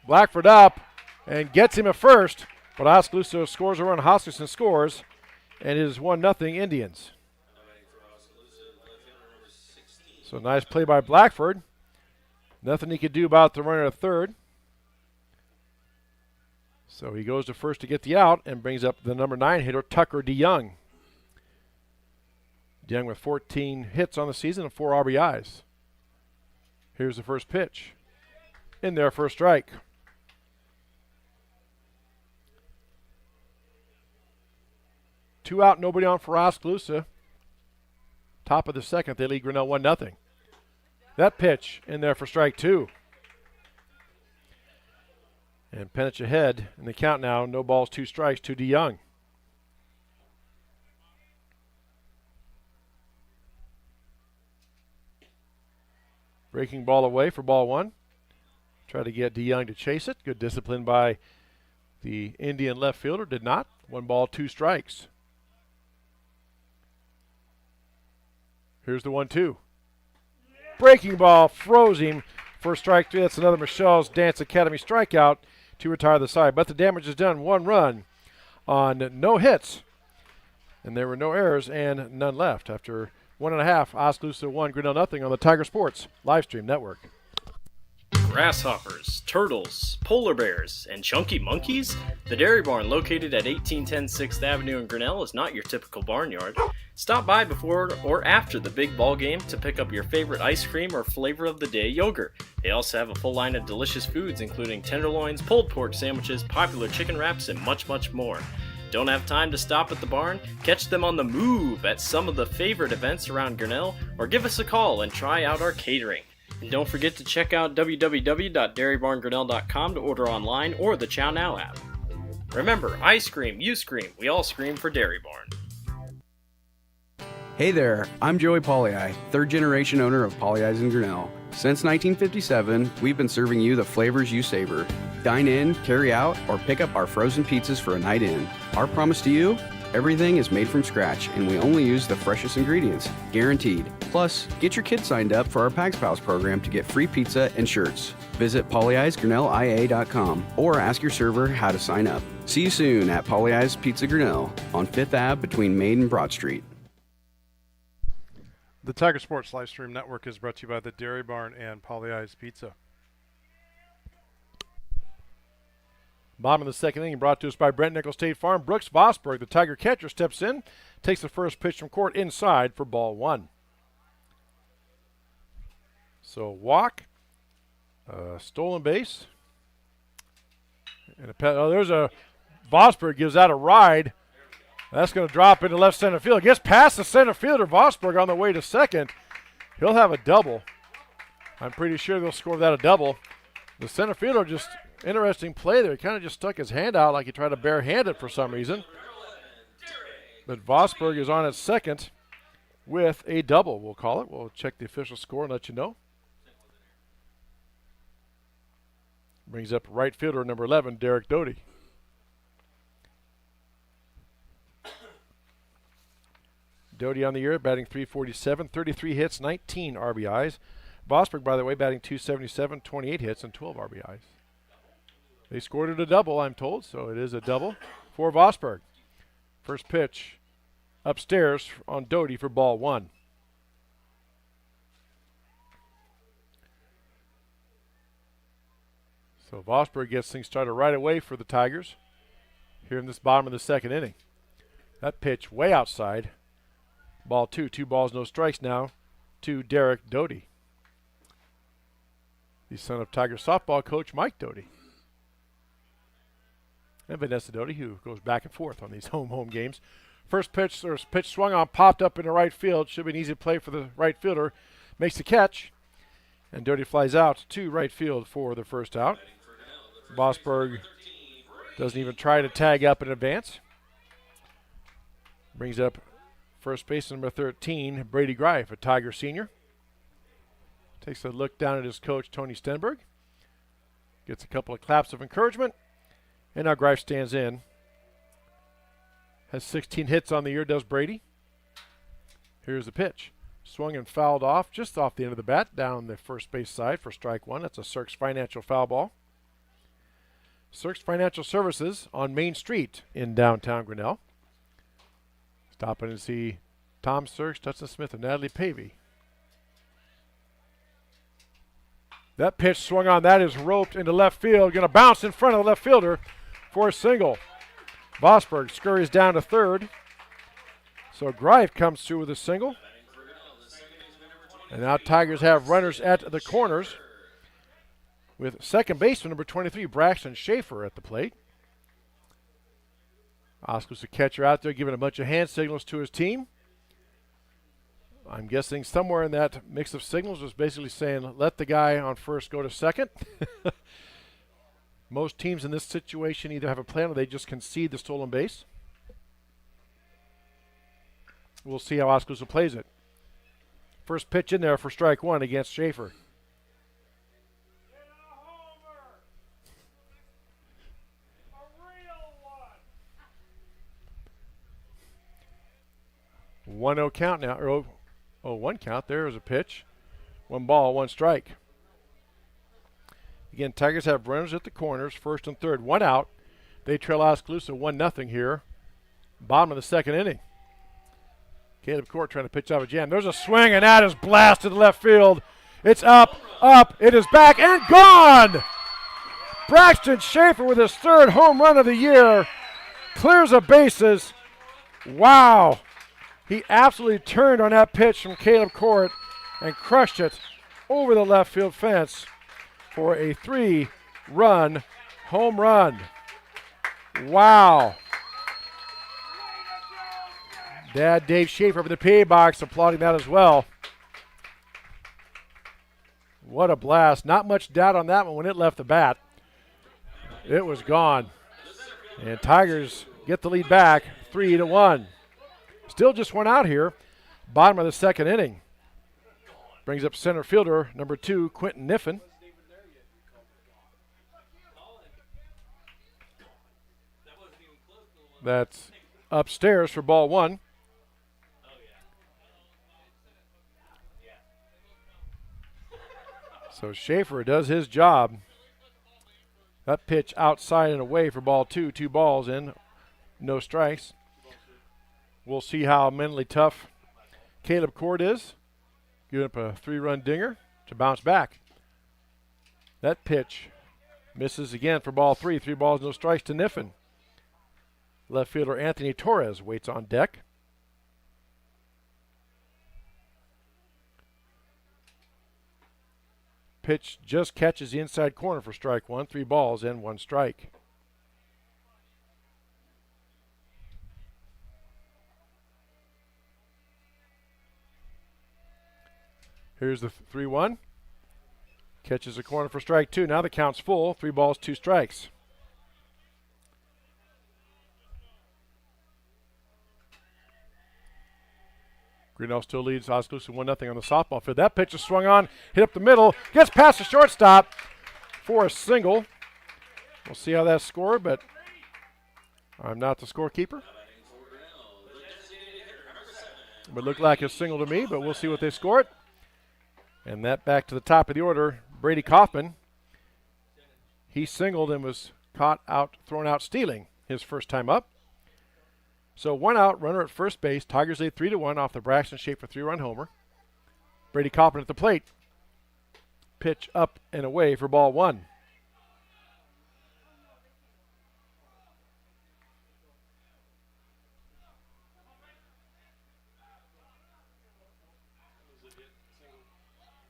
Blackford up and gets him at first, but Oskaloosa scores a run. Hoskinson scores, and it is 1-0 Indians. So nice play by Blackford. Nothing he could do about the runner at third. So he goes to first to get the out and brings up the number 9 hitter, Tucker DeYoung. DeYoung with 14 hits on the season and 4 RBIs. Here's the first pitch. In there for a strike. Two out, nobody on for Oskaloosa. Top of the second, they lead Grinnell 1-0. That pitch in there for strike two. And Penich ahead in the count now. No balls, 2 strikes to DeYoung. Breaking ball away for ball 1. Try to get DeYoung to chase it. Good discipline by the Indian left fielder. Did not. 1 ball, 2 strikes. Here's the 1-2. Breaking ball, froze him for strike 3. That's another Michelle's Dance Academy strikeout to retire the side. But the damage is done. 1 run on no hits. And there were no errors and none left. After 1.5, Oskaloosa 1, Grinnell 0 on the Tiger Sports Livestream Network. Grasshoppers, turtles, polar bears, and chunky monkeys? The Dairy Barn, located at 1810 6th Avenue in Grinnell, is not your typical barnyard. Stop by before or after the big ball game to pick up your favorite ice cream or flavor of the day yogurt. They also have a full line of delicious foods, including tenderloins, pulled pork sandwiches, popular chicken wraps, and much, much more. Don't have time to stop at the barn? Catch them on the move at some of the favorite events around Grinnell, or give us a call and try out our catering. And don't forget to check out www.dairybarngrinnell.com to order online or the Chow Now app. Remember, I scream, you scream, we all scream for Dairy Barn. Hey there, I'm Joey Pollei, third generation owner of Polley's in Grinnell. Since 1957, we've been serving you the flavors you savor. Dine in, carry out, or pick up our frozen pizzas for a night in. Our promise to you? Everything is made from scratch, and we only use the freshest ingredients, guaranteed. Plus, get your kids signed up for our Pags Pals program to get free pizza and shirts. Visit polleisgrinnellia.com or ask your server how to sign up. See you soon at Polley's Pizza Grinnell on 5th Ave between Main and Broad Street. The Tiger Sports Livestream Network is brought to you by the Dairy Barn and Polley's Pizza. Bottom of the second inning brought to us by Brent Nickel State Farm. Brooks Vosberg, the Tiger catcher, steps in, takes the first pitch from court inside for ball one. So walk, stolen base. And there's a Vosberg gives that a ride. That's going to drop into left center field. Gets past the center fielder. Vosberg on the way to second. He'll have a double. I'm pretty sure they'll score that a double. The center fielder, just interesting play there. He kind of just stuck his hand out like he tried to barehand it for some reason. But Vosberg is on at second with a double, we'll call it. We'll check the official score and let you know. Brings up right fielder number 11, Derek Doty. Doty on the year, batting .347, 33 hits, 19 RBIs. Vosberg, by the way, batting .277, 28 hits, and 12 RBIs. They scored it a double, I'm told, so it is a double for Vosberg. First pitch upstairs on Doty for ball one. So Vosberg gets things started right away for the Tigers here in this bottom of the second inning. That pitch way outside. Ball two. 2 balls, no strikes now to Derek Doty, the son of Tiger softball coach Mike Doty. And Vanessa Doty, who goes back and forth on these home games. First pitch, or pitch swung on, popped up into right field. Should be an easy play for the right fielder. Makes the catch. And Doty flies out to right field for the first out. Vosberg doesn't even try to tag up in advance. Brings up first base number 13, Brady Greif, a Tiger senior. Takes a look down at his coach, Tony Stenberg. Gets a couple of claps of encouragement. And now Greif stands in. Has 16 hits on the year, does Brady. Here's the pitch. Swung and fouled off, just off the end of the bat, down the first base side for strike one. That's a Cirques Financial foul ball. Cirques Financial Services on Main Street in downtown Grinnell. Stopping to see Tom Cirques, Dustin Smith, and Natalie Pavey. That pitch swung on, that is roped into left field. Going to bounce in front of the left fielder for a single. Vosberg scurries down to third. So Greif comes through with a single. And now Tigers have runners at the corners with second baseman number 23, Braxton Schaefer, at the plate. Oskaloosa catcher out there giving a bunch of hand signals to his team. I'm guessing somewhere in that mix of signals was basically saying, let the guy on first go to second. Most teams in this situation either have a plan or they just concede the stolen base. We'll see how Oskaloosa plays it. First pitch in there for strike one against Schaefer. One 0 count now, or 0-1 count. There's a pitch. 1 ball, 1 strike. Again, Tigers have runners at the corners, first and third, 1 out. They trail Oskaloosa 1-0 here. Bottom of the second inning. Caleb Court trying to pitch out a jam. There's a swing, and that is blasted to left field. It's up, it is back, and gone! Braxton Schaefer with his third home run of the year. Clears the bases. Wow. He absolutely turned on that pitch from Caleb Court and crushed it over the left field fence for a 3-run home run. Wow. Dad Dave Schaefer from the PA box applauding that as well. What a blast. Not much doubt on that one when it left the bat. It was gone. And Tigers get the lead back 3-1. Still just 1 out here. Bottom of the second inning. Brings up center fielder number 2, Quentin Niffen. That's upstairs for ball one. So Schaefer does his job. That pitch outside and away for ball two. 2 balls in, no strikes. We'll see how mentally tough Caleb Court is. Giving up a 3-run dinger to bounce back. That pitch Misses again for ball 3. 3 balls, no strikes to Niffen. Left fielder Anthony Torres waits on deck. Pitch just catches the inside corner for strike 1. 3 balls and 1 strike. Here's the 3-1. Catches the corner for strike 2. Now the count's full. 3 balls, 2 strikes. Grinnell still leads Oskaloosa 1-0 on the softball field. That pitch is swung on, hit up the middle, gets past the shortstop for a single. We'll see how that's scored, but I'm not the scorekeeper. It would look like a single to me, but we'll see what they score it. And that back to the top of the order, Brady Kaufman. He singled and was caught out, thrown out stealing his first time up. So 1 out, runner at first base. Tigers lead 3-1 off the Braxton Schaefer 3-run homer. Brady Kaufman at the plate. Pitch up and away for ball 1.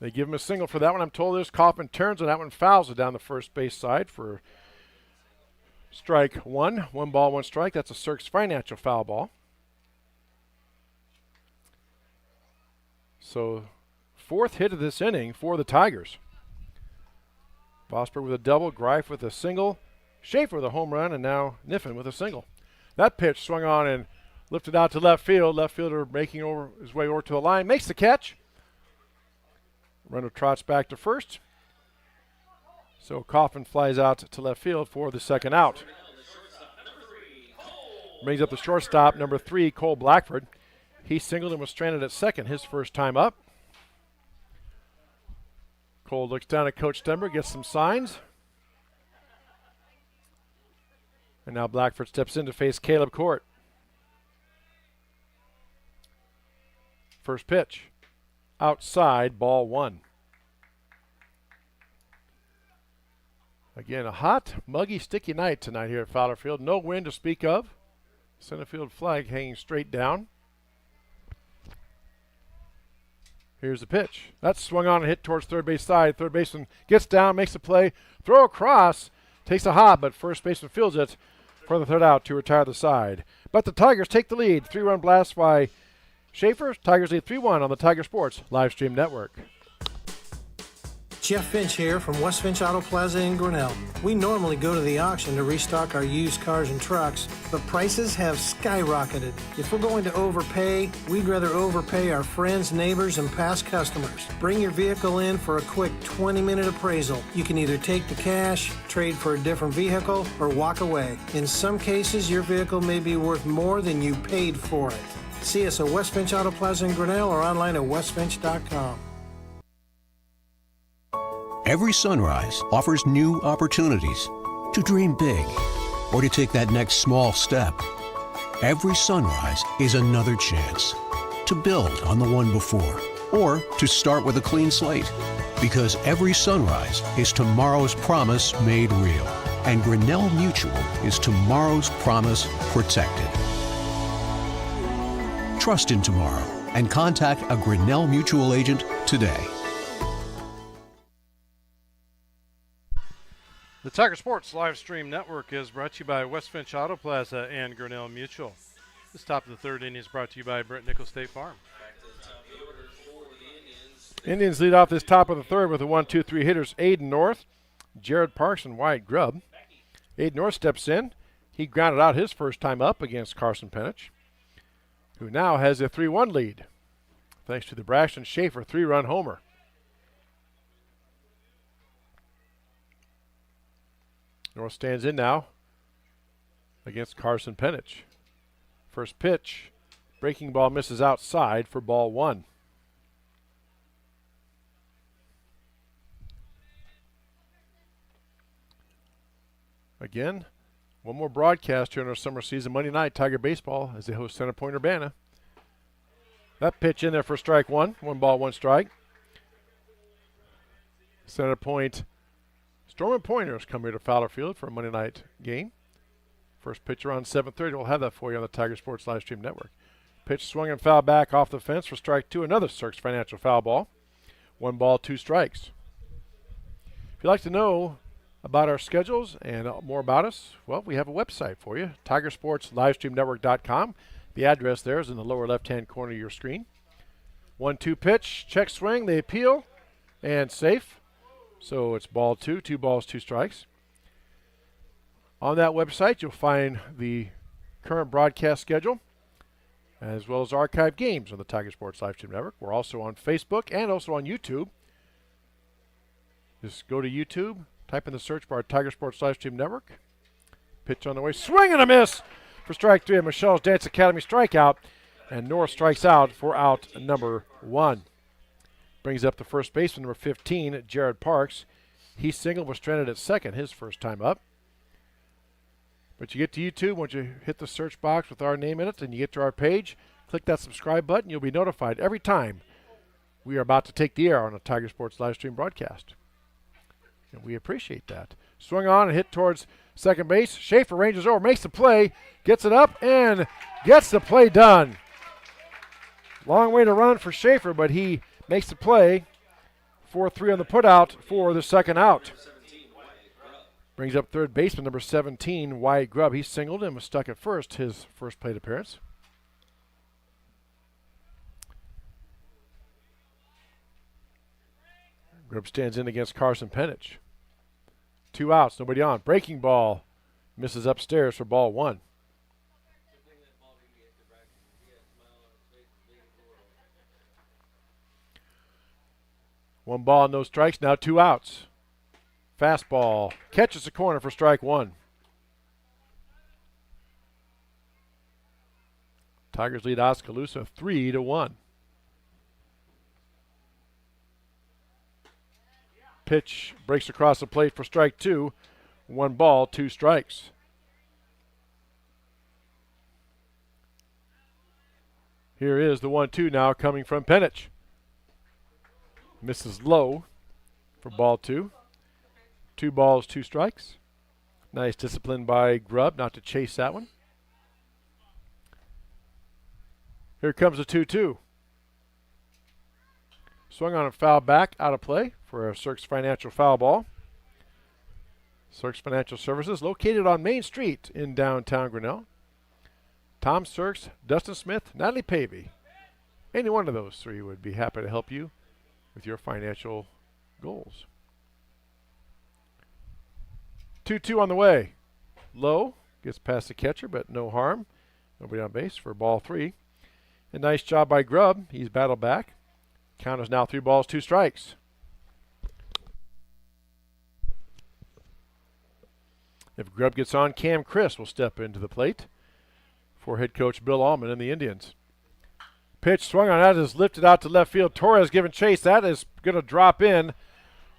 They give him a single for that one. I'm told this. Kaufman turns on that one, fouls it down the first base side for strike 1. 1 ball, 1 strike. That's a Cirques Financial foul ball. So 4th hit of this inning for the Tigers. Vosberg with a double, Greif with a single, Schaefer with a home run, and now Niffen with a single. That pitch swung on and lifted out to left field. Left fielder making his way over to the line, makes the catch. Runner trots back to first. So Kaufman flies out to left field for the second out. Brings up the shortstop, number 3, Cole Blackford. He singled and was stranded at second his first time up. Cole looks down at Coach Stember, gets some signs. And now Blackford steps in to face Caleb Court. First pitch. Outside, ball 1. Again, a hot, muggy, sticky night tonight here at Fowler Field. No wind to speak of. Center field flag hanging straight down. Here's the pitch. That's swung on and hit towards third base side. Third baseman gets down, makes a play, throw across, takes a hop, but first baseman fields it for the third out to retire the side. But the Tigers take the lead. 3-run blast by Schaefer. Tigers lead 3-1 on the Tiger Sports live stream network. Jeff Finch here from West Finch Auto Plaza in Grinnell. We normally go to the auction to restock our used cars and trucks, but prices have skyrocketed. If we're going to overpay, we'd rather overpay our friends, neighbors, and past customers. Bring your vehicle in for a quick 20-minute appraisal. You can either take the cash, trade for a different vehicle, or walk away. In some cases, your vehicle may be worth more than you paid for it. See us at West Finch Auto Plaza in Grinnell or online at westfinch.com. Every sunrise offers new opportunities to dream big or to take that next small step. Every sunrise is another chance to build on the one before or to start with a clean slate. Because every sunrise is tomorrow's promise made real. And Grinnell Mutual is tomorrow's promise protected. Trust in tomorrow and contact a Grinnell Mutual agent today. The Tiger Sports live stream network is brought to you by West Finch Auto Plaza and Grinnell Mutual. This top of the third inning is brought to you by Brent Nichols State Farm. Indians lead off this top of the third with the 1-2-3 hitters Aiden North, Jared Parks, and Wyatt Grubb. Aiden North steps in. He grounded out his first time up against Carson Penich, who now has a 3-1 lead, thanks to the Braxton Schaefer 3-run homer. North stands in now against Carson Penich. First pitch, breaking ball misses outside for ball 1. Again, one more broadcast here in our summer season. Monday night, Tiger Baseball as they host Center Point Urbana. That pitch in there for strike 1. 1 ball, 1 strike. Center Point Storm and Pointers come here to Fowler Field for a Monday night game. First pitch around 7:30. We'll have that for you on the Tiger Sports Live Stream Network. Pitch swung and foul back off the fence for strike 2. Another Cirques Financial foul ball. 1 ball, 2 strikes. If you'd like to know about our schedules and more about us, well, we have a website for you, TigerSportsLivestreamNetwork.com. The address there is in the lower left-hand corner of your screen. 1-2 pitch, check swing, they appeal, and safe. So it's ball 2, 2 balls, 2 strikes. On that website, you'll find the current broadcast schedule, as well as archived games on the Tiger Sports Live Stream Network. We're also on Facebook and also on YouTube. Just go to YouTube, type in the search bar Tiger Sports Live Stream Network. Pitch on the way, swing and a miss for strike 3 of Michelle's Dance Academy strikeout, and North strikes out for out number 1. Brings up the first baseman, number 15, Jared Parks. He singled, was stranded at second his first time up. But you get to YouTube, once you hit the search box with our name in it and you get to our page, click that subscribe button. You'll be notified every time we are about to take the air on a Tiger Sports live stream broadcast. And we appreciate that. Swung on and hit towards second base. Schaefer ranges over, makes the play, gets it up, and gets the play done. Long way to run for Schaefer, but he makes the play. 4-3 on the putout for the second out. Brings up third baseman, number 17, Wyatt Grubb. He singled and was stuck at first, his first plate appearance. Grubb stands in against Carson Penich. 2 outs, nobody on. Breaking ball misses upstairs for ball 1. One ball, no strikes, now 2 outs. Fastball catches the corner for strike 1. Tigers lead Oskaloosa 3-1. Pitch breaks across the plate for strike 2. 1 ball, 2 strikes. Here is the 1-2 now coming from Penich. Misses low for ball 2. 2 balls, 2 strikes. Nice discipline by Grubb not to chase that one. Here comes the 2-2. Swung on a foul back, out of play for a Cirques Financial foul ball. Cirques Financial Services located on Main Street in downtown Grinnell. Tom Cirques, Dustin Smith, Natalie Pavey. Any one of those 3 would be happy to help you with your financial goals. 2-2 on the way. Low, gets past the catcher, but no harm. Nobody on base for ball 3. A nice job by Grubb. He's battled back. Count is now 3 balls, 2 strikes. If Grubb gets on, Cam Chris will step into the plate for head coach Bill Allman and the Indians. Pitch swung on, that is lifted out to left field. Torres giving chase. That is going to drop in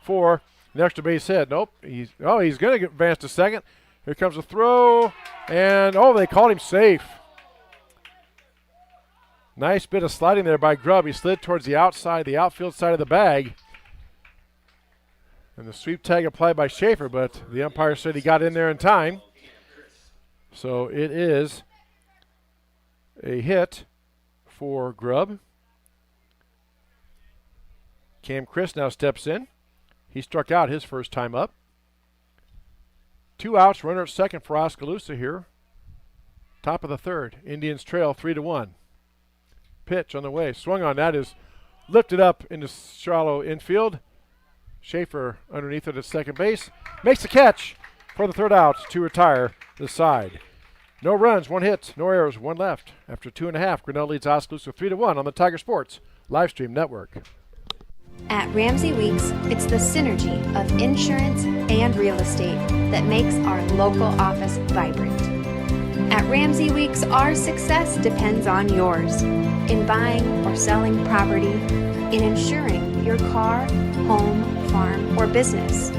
for an extra base hit. Nope. He's going to advance to second. Here comes a throw, and they called him safe. Nice bit of sliding there by Grubb. He slid towards the outside, the outfield side of the bag. And the sweep tag applied by Schaefer, but the umpire said he got in there in time. So it is a hit for Grubb. Cam Chris now steps in. He struck out his first time up. 2 outs, runner at second for Oskaloosa here. Top of the third. Indians trail 3-1. Pitch on the way. Swung on. That is lifted up into shallow infield. Schaefer underneath it at second base. Makes the catch for the third out to retire the side. No runs, 1 hit, no errors, 1 left. After 2.5, Grinnell leads Oskaloosa 3-1 on the Tiger Sports Live Stream Network. At Ramsey Weeks, it's the synergy of insurance and real estate that makes our local office vibrant. At Ramsey Weeks, our success depends on yours in buying or selling property, in insuring your car, home, farm, or business.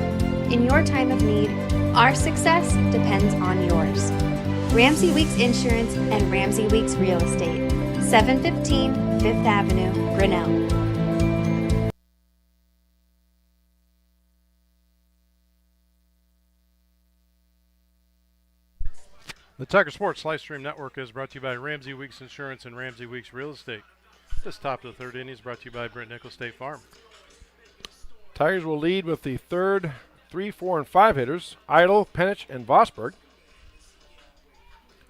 In your time of need, our success depends on yours. Ramsey Weeks Insurance and Ramsey Weeks Real Estate, 715 5th Avenue, Grinnell. The Tiger Sports Live Stream Network is brought to you by Ramsey Weeks Insurance and Ramsey Weeks Real Estate. This top of the third inning is brought to you by Brent Nickel State Farm. Tigers will lead with the third 3, 4, and 5 hitters, Idle, Penich, and Vosberg,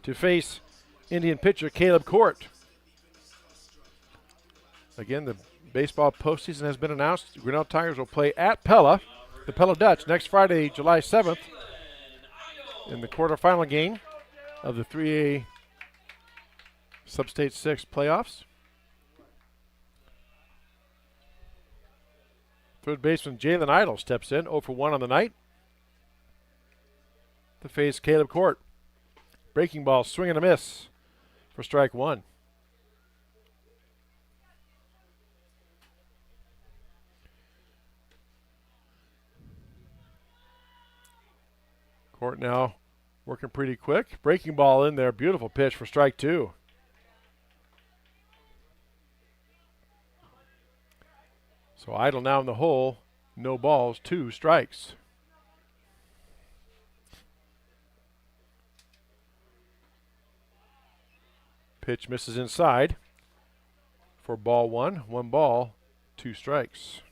to face Indian pitcher Caleb Court. Again, the baseball postseason has been announced. Grinnell Tigers will play at Pella, the Pella Dutch, next Friday, July 7th, in the quarterfinal game of the 3A Sub-State 6 playoffs. Third baseman Jalen Idle steps in, 0 for 1 on the night, to face Caleb Court. Breaking ball, swing and a miss for strike 1. Court now working pretty quick. Breaking ball in there. Beautiful pitch for strike 2. So Idle now in the hole. No balls, 2 strikes. Pitch misses inside for ball 1. 1 ball, 2 strikes.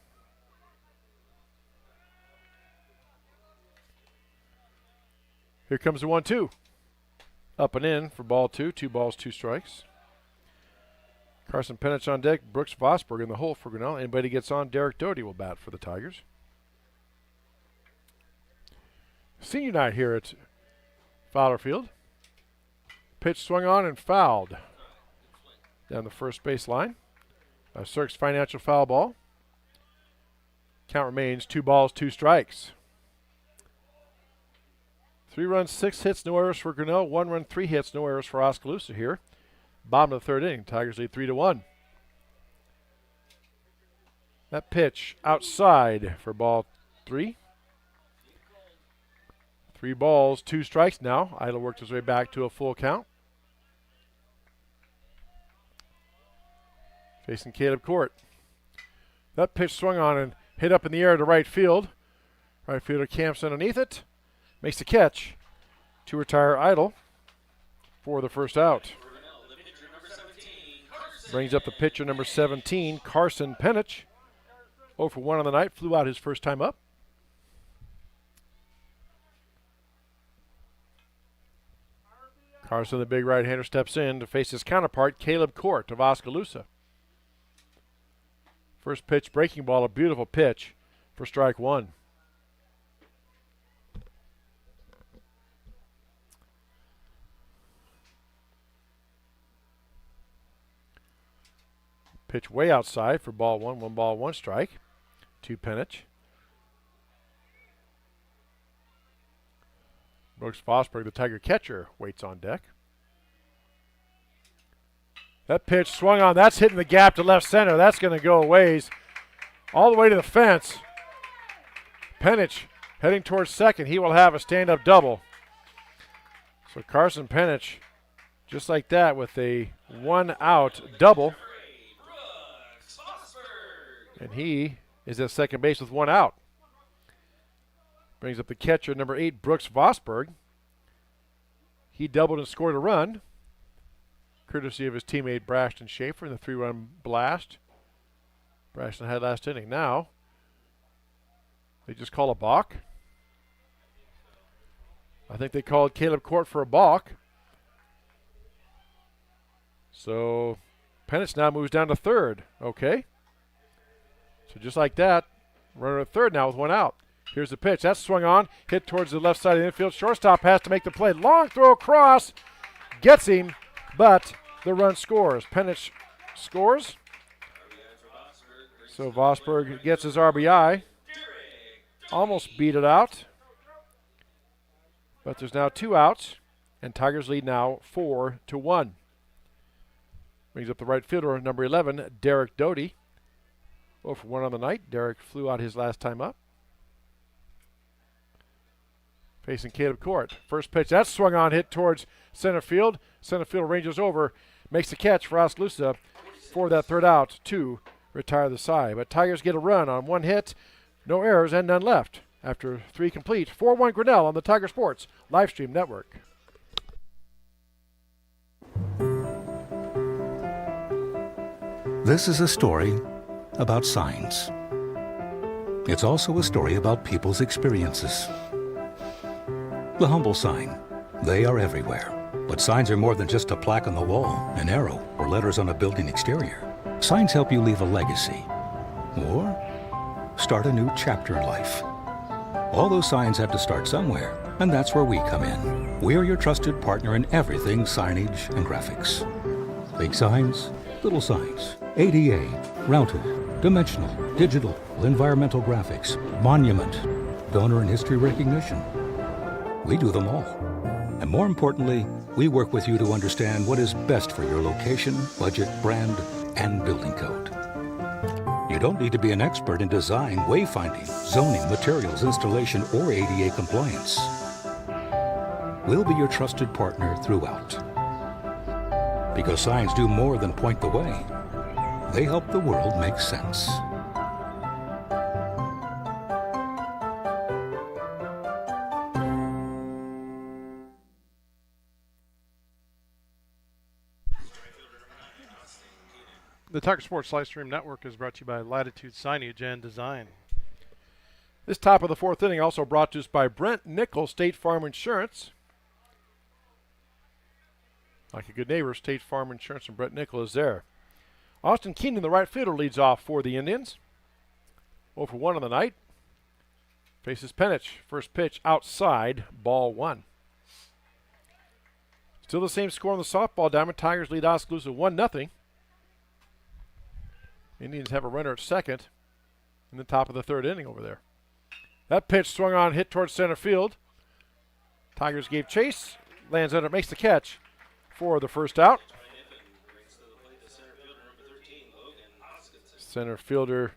Here comes the 1-2. Up and in for ball 2. 2 balls, 2 strikes. Carson Penich on deck. Brooks Vosberg in the hole for Grinnell. Anybody gets on, Derek Doty will bat for the Tigers. Senior night here at Fowler Field. Pitch swung on and fouled down the first base line. A Cirques Financial foul ball. Count remains 2 balls, 2 strikes. 3 runs, 6 hits, no errors for Grinnell. 1 run, 3 hits, no errors for Oskaloosa here. Bottom of the third inning. Tigers lead 3-1. That pitch outside for ball 3. 3 balls, 2 strikes now. Idle worked his way back to a full count. Facing Caleb Court. That pitch swung on and hit up in the air to right field. Right fielder camps underneath it. Makes the catch to retire Idle for the first out. Brings up the pitcher number 17, Carson Penich. 0 for 1 on the night. Flew out his first time up. Carson, the big right-hander, steps in to face his counterpart, Caleb Court of Oskaloosa. First pitch, breaking ball, a beautiful pitch for strike 1. Pitch way outside for ball 1. 1 ball, 1 strike to Penich. Brooks Vosberg, the Tiger catcher, waits on deck. That pitch swung on. That's hitting the gap to left center. That's going to go a ways all the way to the fence. Penich heading towards second. He will have a stand-up double. So Carson Penich, just like that, with a 1-out double. And he is at second base with 1 out. Brings up the catcher, number 8, Brooks Vosberg. He doubled and scored a run, courtesy of his teammate Brashton Schaefer in the 3-run blast Brashton had last inning. Now, they just call a balk. I think they called Caleb Court for a balk. So, Penich now moves down to third. Okay. So just like that, runner at third now with 1 out. Here's the pitch. That's swung on, hit towards the left side of the infield. Shortstop has to make the play. Long throw across, gets him, but the run scores. Penich scores. So Vosberg gets his RBI. Almost beat it out. But there's now 2 outs, and Tigers lead now 4-1. Brings up the right fielder, number 11, Derek Doty. 0 for 1 on the night. Derek flew out his last time up. Facing Caleb Court. First pitch, that's swung on, hit towards center field. Center field ranges over, makes the catch for Oskaloosa for that third out to retire the side. But Tigers get a run on 1 hit, no errors, and none left. After 3 complete, 4-1 Grinnell on the Tiger Sports Livestream Network. This is a story about signs. It's also a story about people's experiences. The humble sign. They are everywhere. But signs are more than just a plaque on the wall, an arrow, or letters on a building exterior. Signs help you leave a legacy or start a new chapter in life. All those signs have to start somewhere, and that's where we come in. We are your trusted partner in everything signage and graphics. Big signs, little signs, ADA, routed, dimensional, digital, environmental graphics, monument, donor and history recognition. We do them all. And more importantly, we work with you to understand what is best for your location, budget, brand, and building code. You don't need to be an expert in design, wayfinding, zoning, materials, installation, or ADA compliance. We'll be your trusted partner throughout. Because signs do more than point the way. They help the world make sense. The Tiger Sports Livestream Network is brought to you by Latitude Signage and Design. This top of the fourth inning also brought to us by Brent Nickel, State Farm Insurance. Like a good neighbor, State Farm Insurance and Brent Nickel is there. Austin Keenan, the right fielder, leads off for the Indians. 0 for 1 on the night. Faces Penich. First pitch outside, ball 1. Still the same score on the softball diamond. Tigers lead Oskaloosa 1-0. Indians have a runner at second in the top of the third inning over there. That pitch swung on, hit towards center field. Tigers gave chase. Lands under, makes the catch for the first out. Center fielder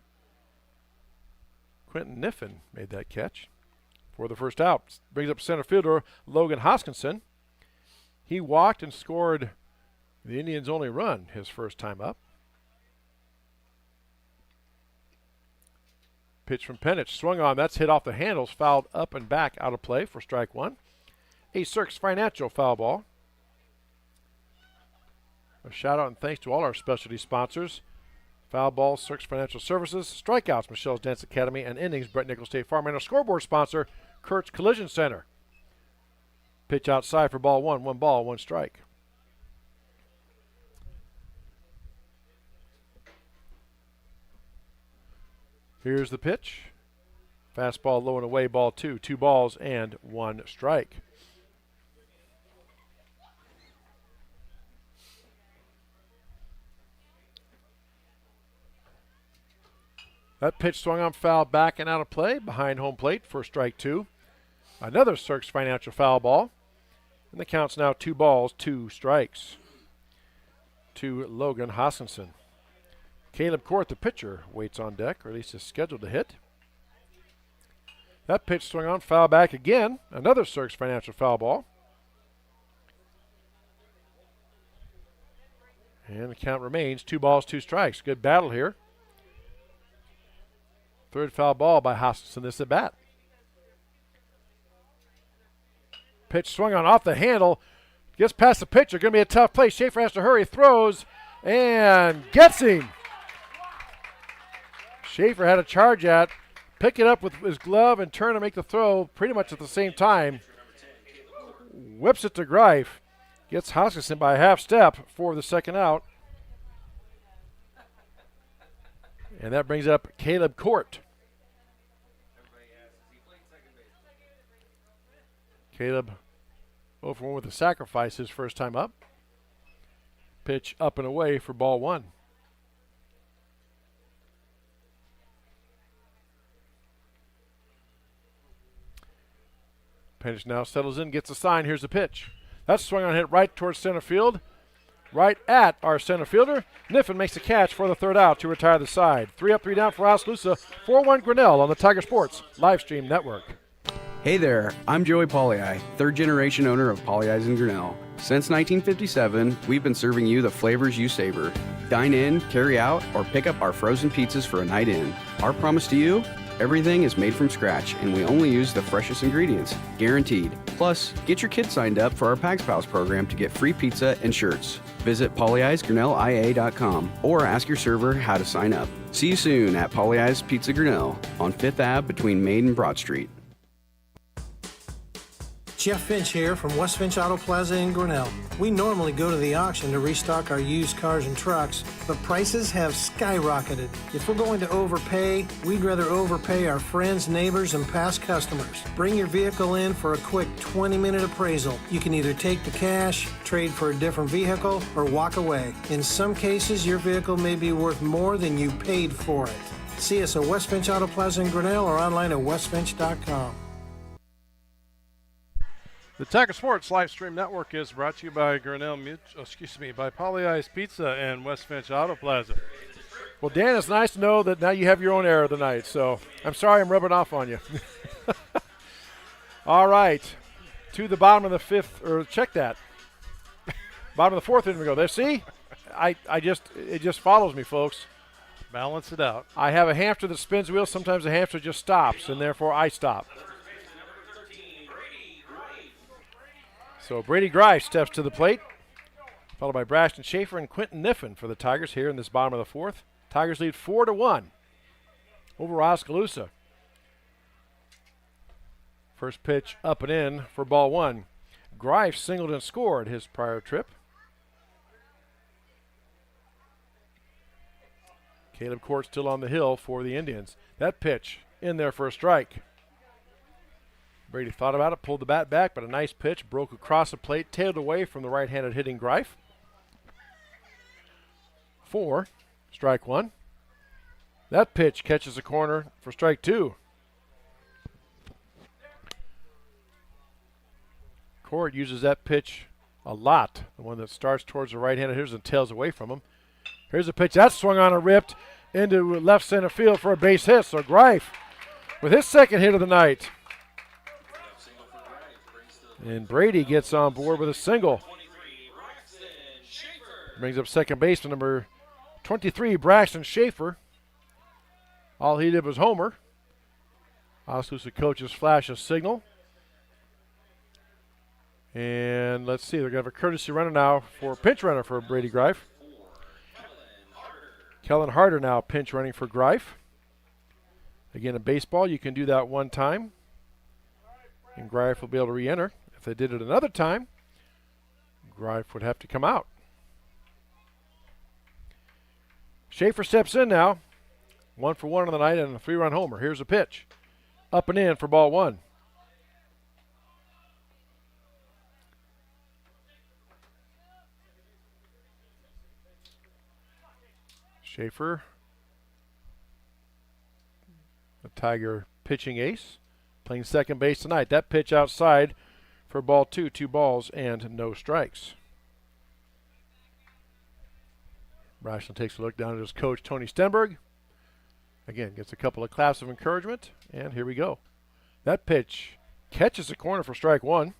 Quentin Niffen made that catch for the first out. Brings up center fielder Logan Hoskinson. He walked and scored the Indians' only run his first time up. Pitch from Penich, swung on, that's hit off the handles, fouled up and back, out of play for strike 1. A Cirques Financial foul ball. A shout out and thanks to all our specialty sponsors. Foul ball, Cirques Financial Services, strikeouts, Michelle's Dance Academy, and innings, Brett Nicholls State Farm, and our scoreboard sponsor, Kurt's Collision Center. Pitch outside for ball 1, 1 ball, 1 strike. Here's the pitch. Fastball low and away, ball 2. 2 balls and 1 strike. That pitch swung on, foul back and out of play behind home plate for strike 2. Another Cirques Financial foul ball. And the count's now 2 balls, 2 strikes to Logan Hoskinson. Caleb Court, the pitcher, waits on deck, or at least is scheduled to hit. That pitch swung on, foul back again. Another Cirques Financial foul ball. And the count remains 2 balls, 2 strikes. Good battle here. Third foul ball by Hoskinson this at bat. Pitch swung on off the handle. Gets past the pitcher. Going to be a tough play. Schaefer has to hurry. Throws and gets him. Schaefer had a charge at. Pick it up with his glove and turn and make the throw pretty much at the same time. Whips it to Greif. Gets Hoskinson by a half step for the second out. And that brings up Caleb Court. Caleb 0 for 1 with a sacrifice his first time up. Pitch up and away for ball 1. Penich now settles in, gets a sign. Here's the pitch. That's swung on, hit right towards center field. Right at our center fielder. Niffen makes the catch for the third out to retire the side. 3 up, 3 down for Oskaloosa. 4-1 Grinnell on the Tiger Sports Livestream Network. Hey there, I'm Joey Pollei, third generation owner of Polley's in Grinnell. Since 1957, we've been serving you the flavors you savor. Dine in, carry out, or pick up our frozen pizzas for a night in. Our promise to you? Everything is made from scratch, and we only use the freshest ingredients, guaranteed. Plus, get your kids signed up for our Pags Pals program to get free pizza and shirts. Visit polyeisgrinnellia.com or ask your server how to sign up. See you soon at Polly Eyes Pizza Grinnell on 5th Ave between Main and Broad Street. Jeff Finch here from West Finch Auto Plaza in Grinnell. We normally go to the auction to restock our used cars and trucks, but prices have skyrocketed. If we're going to overpay, we'd rather overpay our friends, neighbors, and past customers. Bring your vehicle in for a quick 20-minute appraisal. You can either take the cash, trade for a different vehicle, or walk away. In some cases, your vehicle may be worth more than you paid for it. See us at West Finch Auto Plaza in Grinnell or online at westfinch.com. The Tiger Sports live stream network is brought to you by by Polly Eyes Pizza and West Finch Auto Plaza. Well, Dan, it's nice to know that now you have your own air of the night, so I'm sorry I'm rubbing off on you. All right, to the bottom of the fifth, or check that. Bottom of the fourth inning we go. There, see? It just follows me, folks. Balance it out. I have a hamster that spins wheels. Sometimes the hamster just stops, and therefore I stop. So Brady Greif steps to the plate, followed by Braxton Schaefer and Quentin Niffen for the Tigers here in this bottom of the fourth. Tigers lead 4-1 over Oskaloosa. First pitch up and in for ball one. Greif singled and scored his prior trip. Caleb Court still on the hill for the Indians. That pitch in there for a strike. Brady thought about it, pulled the bat back, but a nice pitch, broke across the plate, tailed away from the right-handed hitting Greif. 4, strike one. That pitch catches the corner for strike two. Court uses that pitch a lot, the one that starts towards the right-handed hitters and tails away from him. Here's a pitch that's swung on and ripped into left center field for a base hit. So Greif with his second hit of the night. And Brady gets on board with a single. Brings up second baseman number 23, Braxton Schaefer. All he did was homer. Oskaloosa coaches flash a signal. And let's see, they're going to have a courtesy runner now for pinch runner for Brady Greif. Kellen Harder now pinch running for Greif. Again, in baseball, you can do that one time, and Greif will be able to re-enter. If they did it another time, Greif would have to come out. Schaefer steps in now. 1 for 1 on the night and a 3-run homer. Here's a pitch. Up and in for ball one. Schaefer, the Tiger pitching ace, playing second base tonight. That pitch outside for ball two, 2 balls and no strikes. Braxton takes a look down at his coach, Tony Stenberg. Again, gets a couple of claps of encouragement, and here we go. That pitch catches the corner for strike one.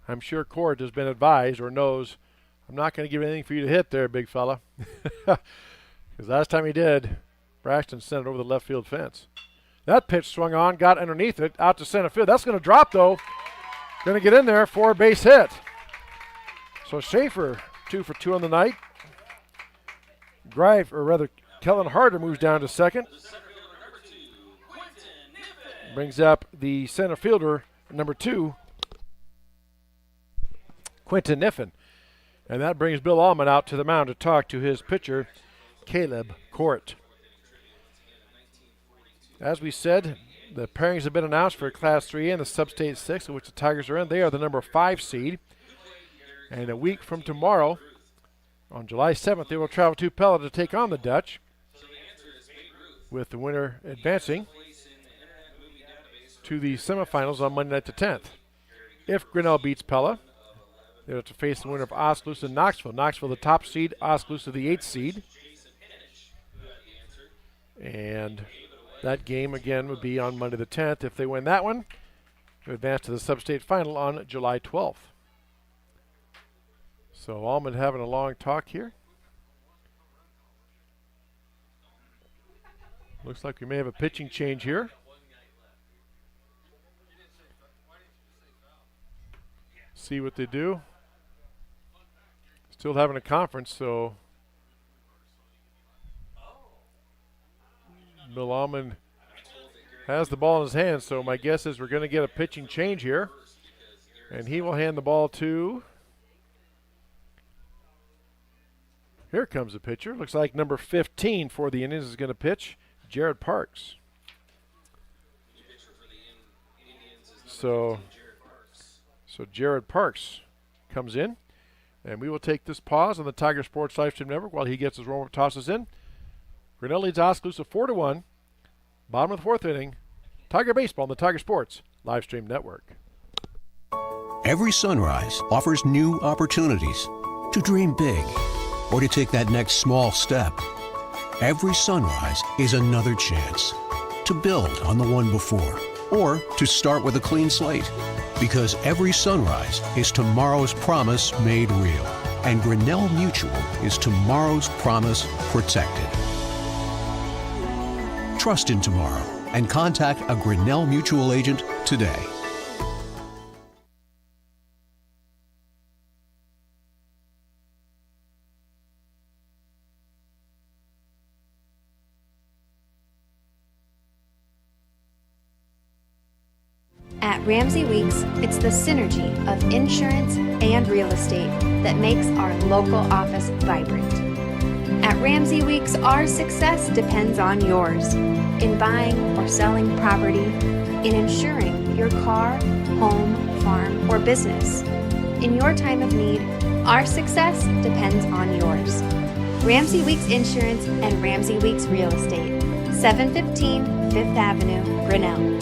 I'm sure Court has been advised or knows, I'm not going to give anything for you to hit there, big fella. Because last time he did, Braxton sent it over the left field fence. That pitch swung on, got underneath it, out to center field. That's going to drop, though. Going to get in there for a base hit. So Schaefer, 2 for 2 on the night. Greif, or rather, Kellen Harder moves down to second. Brings up the center fielder, number 2, Quentin Niffen. And that brings Bill Allman out to the mound to talk to his pitcher, Caleb Court. As we said, the pairings have been announced for Class 3A and the Sub-State 6, in which the Tigers are in. They are the number 5 seed. And a week from tomorrow, on July 7th, they will travel to Pella to take on the Dutch, with the winner advancing to the semifinals on Monday night the 10th. If Grinnell beats Pella, they'll have to face the winner of Oskaloosa and Knoxville. Knoxville the top seed, Oskaloosa the 8th seed. And that game, again, would be on Monday the 10th. If they win that one, they advance to the sub-state final on July 12th. So Allman having a long talk here. Looks like we may have a pitching change here. See what they do. Still having a conference, so Bill Almond has the ball in his hand, so my guess is we're going to get a pitching change here. And he will hand the ball to, here comes the pitcher. Looks like number 15 for the Indians is going to pitch, Jared Parks. So Jared Parks comes in, and we will take this pause on the Tiger Sports Livestream Network while he gets his warm-up tosses in. Grinnell leads Oskaloosa 4-1. Bottom of the fourth inning. Tiger Baseball on the Tiger Sports Livestream Network. Every sunrise offers new opportunities to dream big or to take that next small step. Every sunrise is another chance to build on the one before or to start with a clean slate. Because every sunrise is tomorrow's promise made real. And Grinnell Mutual is tomorrow's promise protected. Trust in tomorrow and contact a Grinnell Mutual agent today. At Ramsey Weeks, it's the synergy of insurance and real estate that makes our local office vibrant. At Ramsey Weeks, our success depends on yours in buying or selling property, in insuring your car, home, farm, or business. In your time of need, our success depends on yours. Ramsey Weeks Insurance and Ramsey Weeks Real Estate, 715 Fifth Avenue, Grinnell.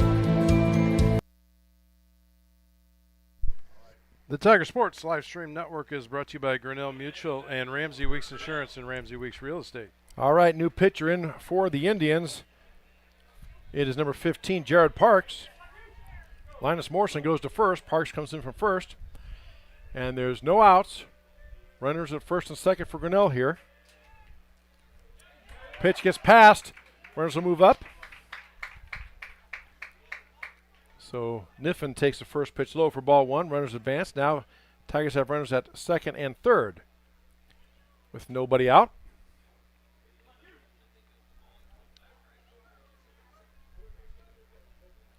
The Tiger Sports Livestream Network is brought to you by Grinnell Mutual and Ramsey Weeks Insurance and Ramsey Weeks Real Estate. All right, new pitcher in for the Indians. It is number 15, Jared Parks. Linus Morrison goes to first. Parks comes in from first. And there's no outs. Runners at first and second for Grinnell here. Pitch gets passed. Runners will move up. So Niffen takes the first pitch low for ball one. Runners advance. Now Tigers have runners at second and third with nobody out.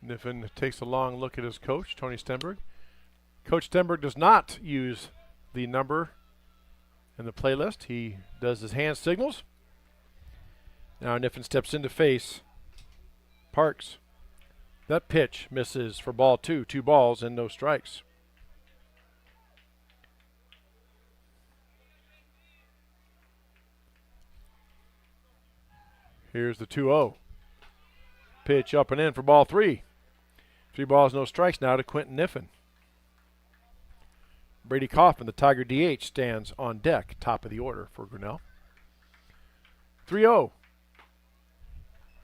Niffen takes a long look at his coach, Tony Stenberg. Coach Stenberg does not use the number in the playlist. He does his hand signals. Now Niffen steps in to face Parks. That pitch misses for ball two. 2 balls and no strikes. Here's the 2-0. Pitch up and in for ball 3. 3 balls, no strikes now to Quentin Niffen. Brady Kaufman, the Tiger DH, stands on deck, top of the order for Grinnell. 3-0.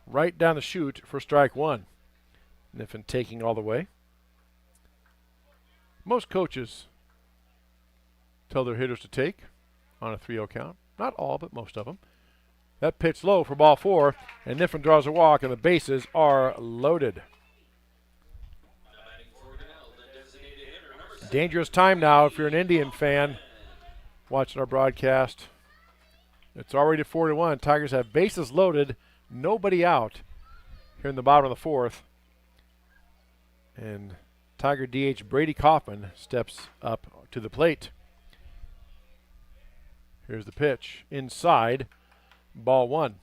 Right down the chute for strike 1. Niffen taking all the way. Most coaches tell their hitters to take on a 3-0 count. Not all, but most of them. That pitch low for ball 4, and Niffen draws a walk, and the bases are loaded. Dangerous time now if you're an Indian fan watching our broadcast. It's already 4-1. Tigers have bases loaded, nobody out here in the bottom of the fourth. And Tiger DH Brady Kaufman steps up to the plate. Here's the pitch. Inside, ball 1.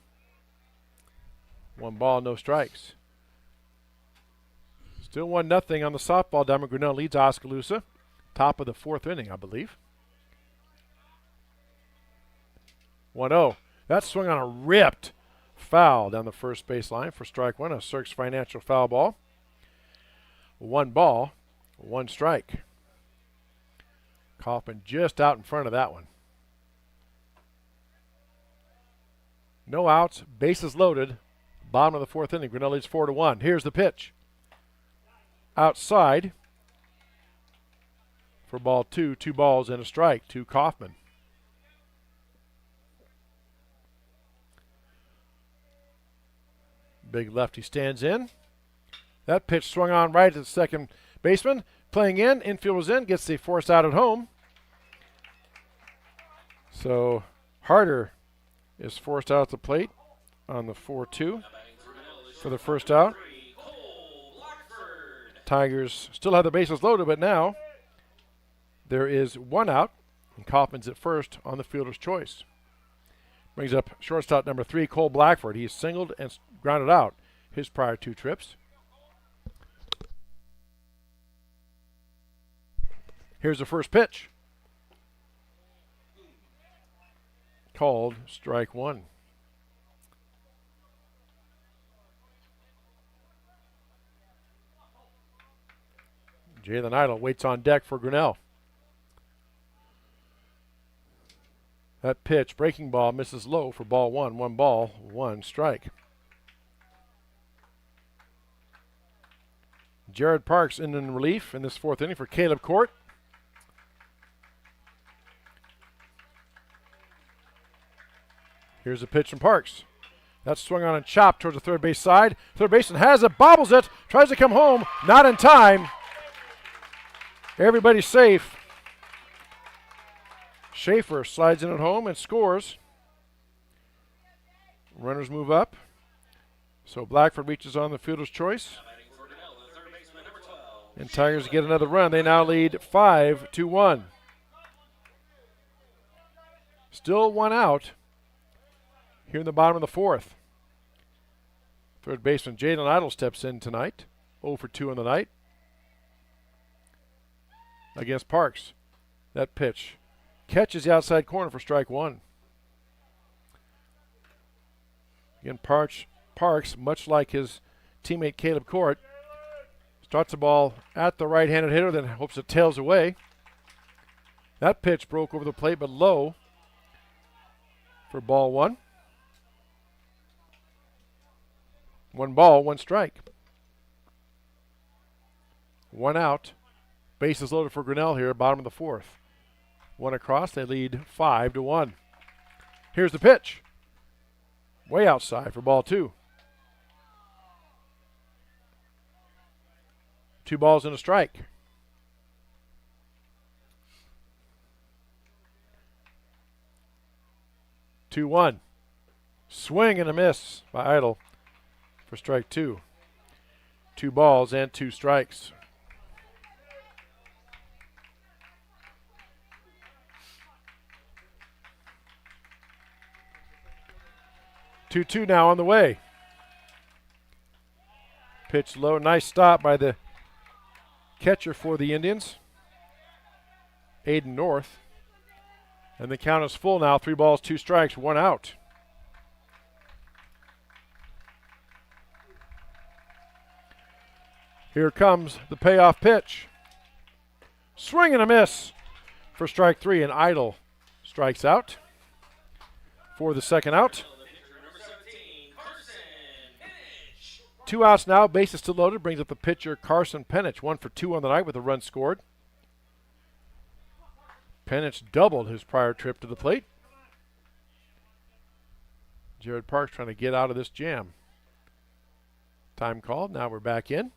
1 ball, no strikes. Still 1-0 on the softball diamond. Grinnell leads Oskaloosa. Top of the 4th inning, I believe. 1-0. That swung on a ripped foul down the first baseline for strike 1. A Cirques Financial foul ball. 1 ball, 1 strike. Kaufman just out in front of that one. No outs, bases loaded. Bottom of the 4th inning. Grinnell leads 4-1. Here's the pitch. Outside for ball 2. 2 balls and a strike to Kaufman. Big lefty stands in. That pitch swung on right at the second baseman. Playing in, infield was in, gets the force out at home. So Harder is forced out at the plate on the 4-2 for the first out. Tigers still have the bases loaded, but now there is one out, and Kaufman's at first on the fielder's choice. Brings up shortstop number 3, Cole Blackford. He's singled and grounded out his prior 2 trips. Here's the first pitch. Called strike 1. Jalen Idle waits on deck for Grinnell. That pitch, breaking ball, misses low for ball 1. 1 ball, 1 strike. Jared Parks in relief in this 4th inning for Caleb Court. Here's a pitch from Parks. That's swung on and chopped towards the third base side. Third baseman has it, bobbles it, tries to come home, not in time. Everybody's safe. Schaefer slides in at home and scores. Runners move up. So Blackford reaches on the fielder's choice. And Tigers get another run. They now lead 5-1. Still 1 out here in the bottom of the 4th. Third baseman Jaden Idle steps in tonight. 0 for 2 on the night against Parks. That pitch catches the outside corner for strike 1. Again, Parks, much like his teammate Caleb Court, starts the ball at the right-handed hitter, then hopes it tails away. That pitch broke over the plate, but low for ball 1. 1 ball, 1 strike. 1 out. Bases loaded for Grinnell here, bottom of the 4th. 1 across, they lead 5-1. Here's the pitch. Way outside for ball 2. 2 balls and a strike. Two, 1. Swing and a miss by Idle for strike 2. 2 balls and 2 strikes. Two now on the way. Pitch low, nice stop by the catcher for the Indians, Aiden North. And the count is full now. 3 balls, 2 strikes, 1 out. Here comes the payoff pitch. Swing and a miss for strike 3, and Idle strikes out for the second out. 2 outs now, bases still loaded, brings up the pitcher Carson Penich, 1 for 2 on the night with a run scored. Penich doubled his prior trip to the plate. Jared Parks trying to get out of this jam. Time called, now we're back in.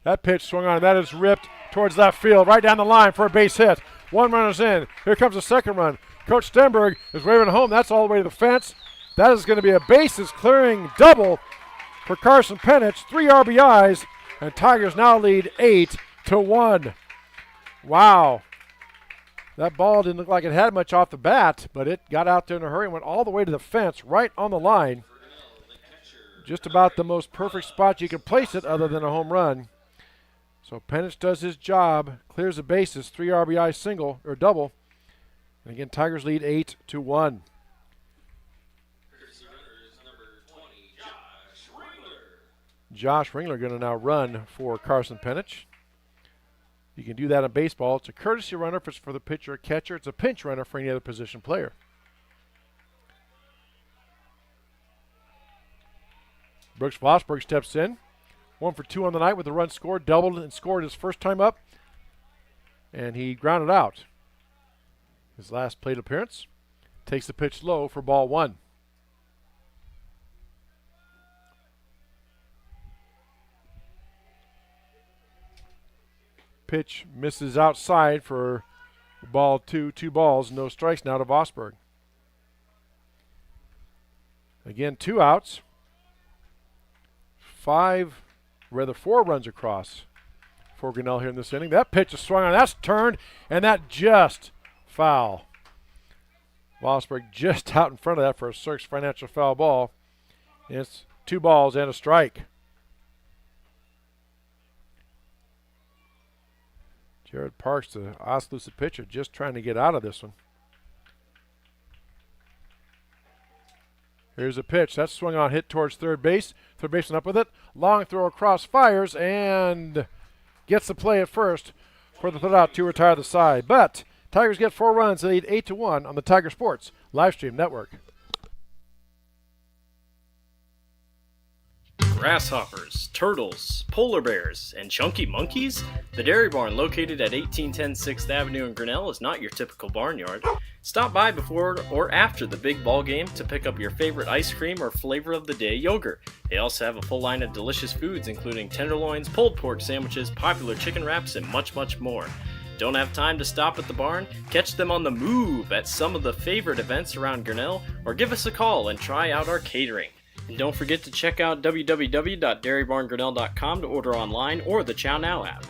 That pitch swung on, and that is ripped towards left field, right down the line for a base hit. 1 runner's in. Here comes the second run. Coach Stenberg is waving home. That's all the way to the fence. That is going to be a bases clearing double for Carson Penich. 3 RBIs, and Tigers now lead 8-1. Wow. That ball didn't look like it had much off the bat, but it got out there in a hurry and went all the way to the fence, right on the line. Just about the most perfect spot you can place it other than a home run. So Penich does his job, clears the bases, 3 RBI single or double. And again, Tigers lead 8-1. Josh Ringler going to now run for Carson Penich. You can do that in baseball. It's a courtesy runner if it's for the pitcher or catcher. It's a pinch runner for any other position player. Brooks Vosberg steps in. 1 for 2 on the night with a run scored. Doubled and scored his first time up. And he grounded out his last plate appearance. Takes the pitch low for ball 1. Pitch misses outside for Ball 2, 2 balls, no strikes now to Vosburg. Again, 2 outs. 4 runs across for Grinnell here in this inning. That pitch is swung on. That's turned, and that just foul. Vosburg just out in front of that for a Cirques Financial foul ball. And it's 2 balls and a strike. Jared Parks, the Oskaloosa pitcher, just trying to get out of this one. Here's a pitch. That's swung on, hit towards third base. Third baseman up with it. Long throw across, fires, and gets the play at first for the third out to retire the side. But Tigers get 4 runs. They lead 8-1 on the Tiger Sports Livestream Network. Grasshoppers, turtles, polar bears, and chunky monkeys? The Dairy Barn, located at 1810 6th Avenue in Grinnell, is not your typical barnyard. Stop by before or after the big ball game to pick up your favorite ice cream or flavor of the day yogurt. They also have a full line of delicious foods, including tenderloins, pulled pork sandwiches, popular chicken wraps, and much, much more. Don't have time to stop at the barn? Catch them on the move at some of the favorite events around Grinnell, or give us a call and try out our catering. And don't forget to check out www.dairybarngrinnell.com to order online or the Chow Now app.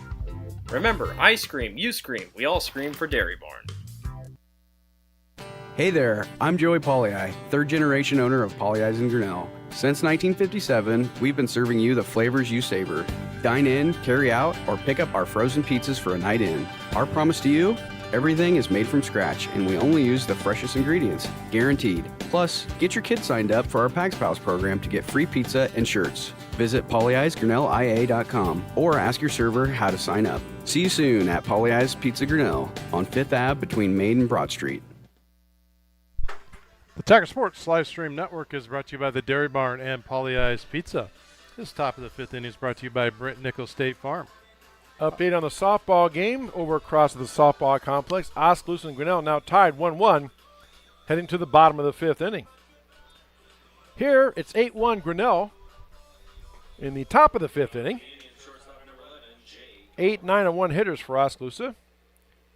Remember, I scream, you scream, we all scream for Dairy Barn. Hey there, I'm Joey Pollei, third generation owner of Polley's in Grinnell. Since 1957, we've been serving you the flavors you savor. Dine in, carry out, or pick up our frozen pizzas for a night in. Our promise to you? Everything is made from scratch, and we only use the freshest ingredients, guaranteed. Plus, get your kids signed up for our Pags Pals program to get free pizza and shirts. Visit polleisgrinnellia.com or ask your server how to sign up. See you soon at Polley's Pizza Grinnell on 5th Ave between Main and Broad Street. The Tiger Sports Livestream Network is brought to you by the Dairy Barn and Polley's Pizza. This top of the 5th inning is brought to you by Brent Nichols State Farm. Update on the softball game over across the softball complex. Oskaloosa and Grinnell now tied 1-1, heading to the bottom of the 5th inning. Here, it's 8-1 Grinnell in the top of the 5th inning. 8, 9, and 1 hitters for Oskaloosa.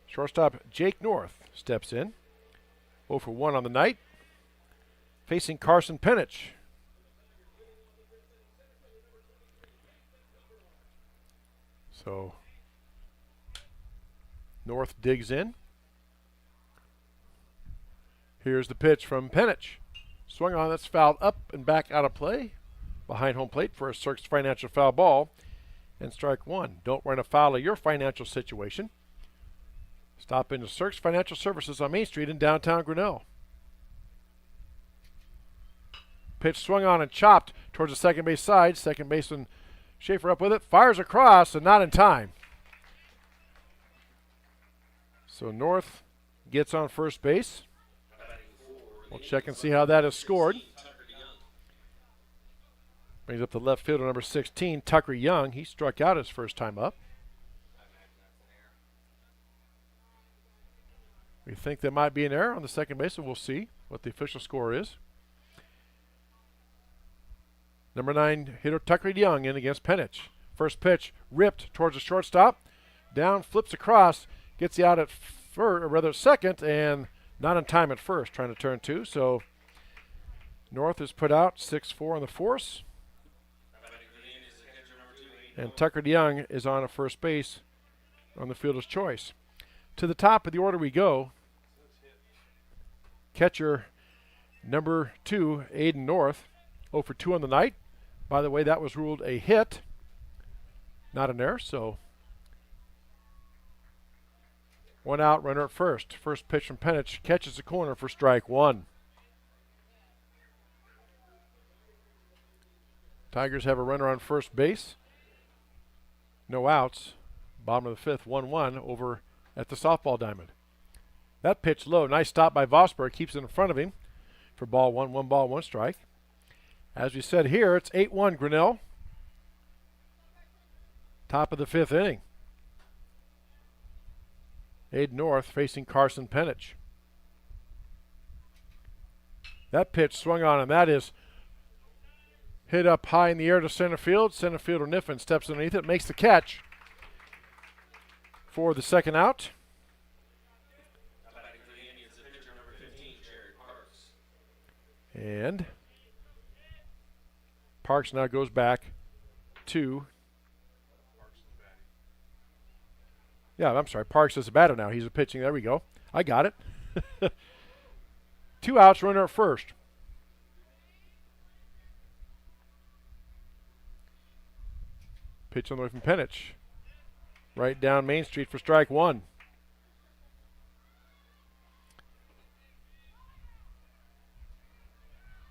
Shortstop Jake North steps in. 0 for 1 on the night. Facing Carson Penich. So, North digs in. Here's the pitch from Penich. Swung on, that's fouled up and back out of play. Behind home plate for a Cirques Financial foul ball. And strike 1. Don't run afoul of your financial situation. Stop into Cirques Financial Services on Main Street in downtown Grinnell. Pitch swung on and chopped towards the second base side. Second baseman Schaefer up with it. Fires across and not in time. So North gets on first base. We'll check and see how that is scored. Brings up the left fielder, number 16, Tucker Young. He struck out his first time up. We think there might be an error on the second base, and we'll see what the official score is. Number 9 hitter Tucker Young in against Penich. First pitch ripped towards the shortstop. Down, flips across, gets the out at second, and not in time at first, trying to turn 2. So North is put out 6-4 on the force. And Tucker Young is on at first base on the fielder's choice. To the top of the order we go. Catcher number 2, Aiden North, 0 for 2 on the night. By the way, that was ruled a hit, not an error, so 1 out, runner at first. First pitch from Penich catches the corner for strike 1. Tigers have a runner on first base. No outs. Bottom of the 5th, 1-1 over at the softball diamond. That pitch low. Nice stop by Vosburg. Keeps it in front of him for ball 1. 1 ball, 1 strike. As we said here, it's 8-1 Grinnell. Top of the 5th inning. Aiden North facing Carson Penich. That pitch swung on, and that is hit up high in the air to center field. Center fielder Niffen steps underneath it, makes the catch for the second out. And Parks now goes back to. Yeah, I'm sorry. Parks is a batter now. He's a pitching. There we go. I got it. 2 outs, runner at first. Pitch on the way from Penich. Right down Main Street for strike 1.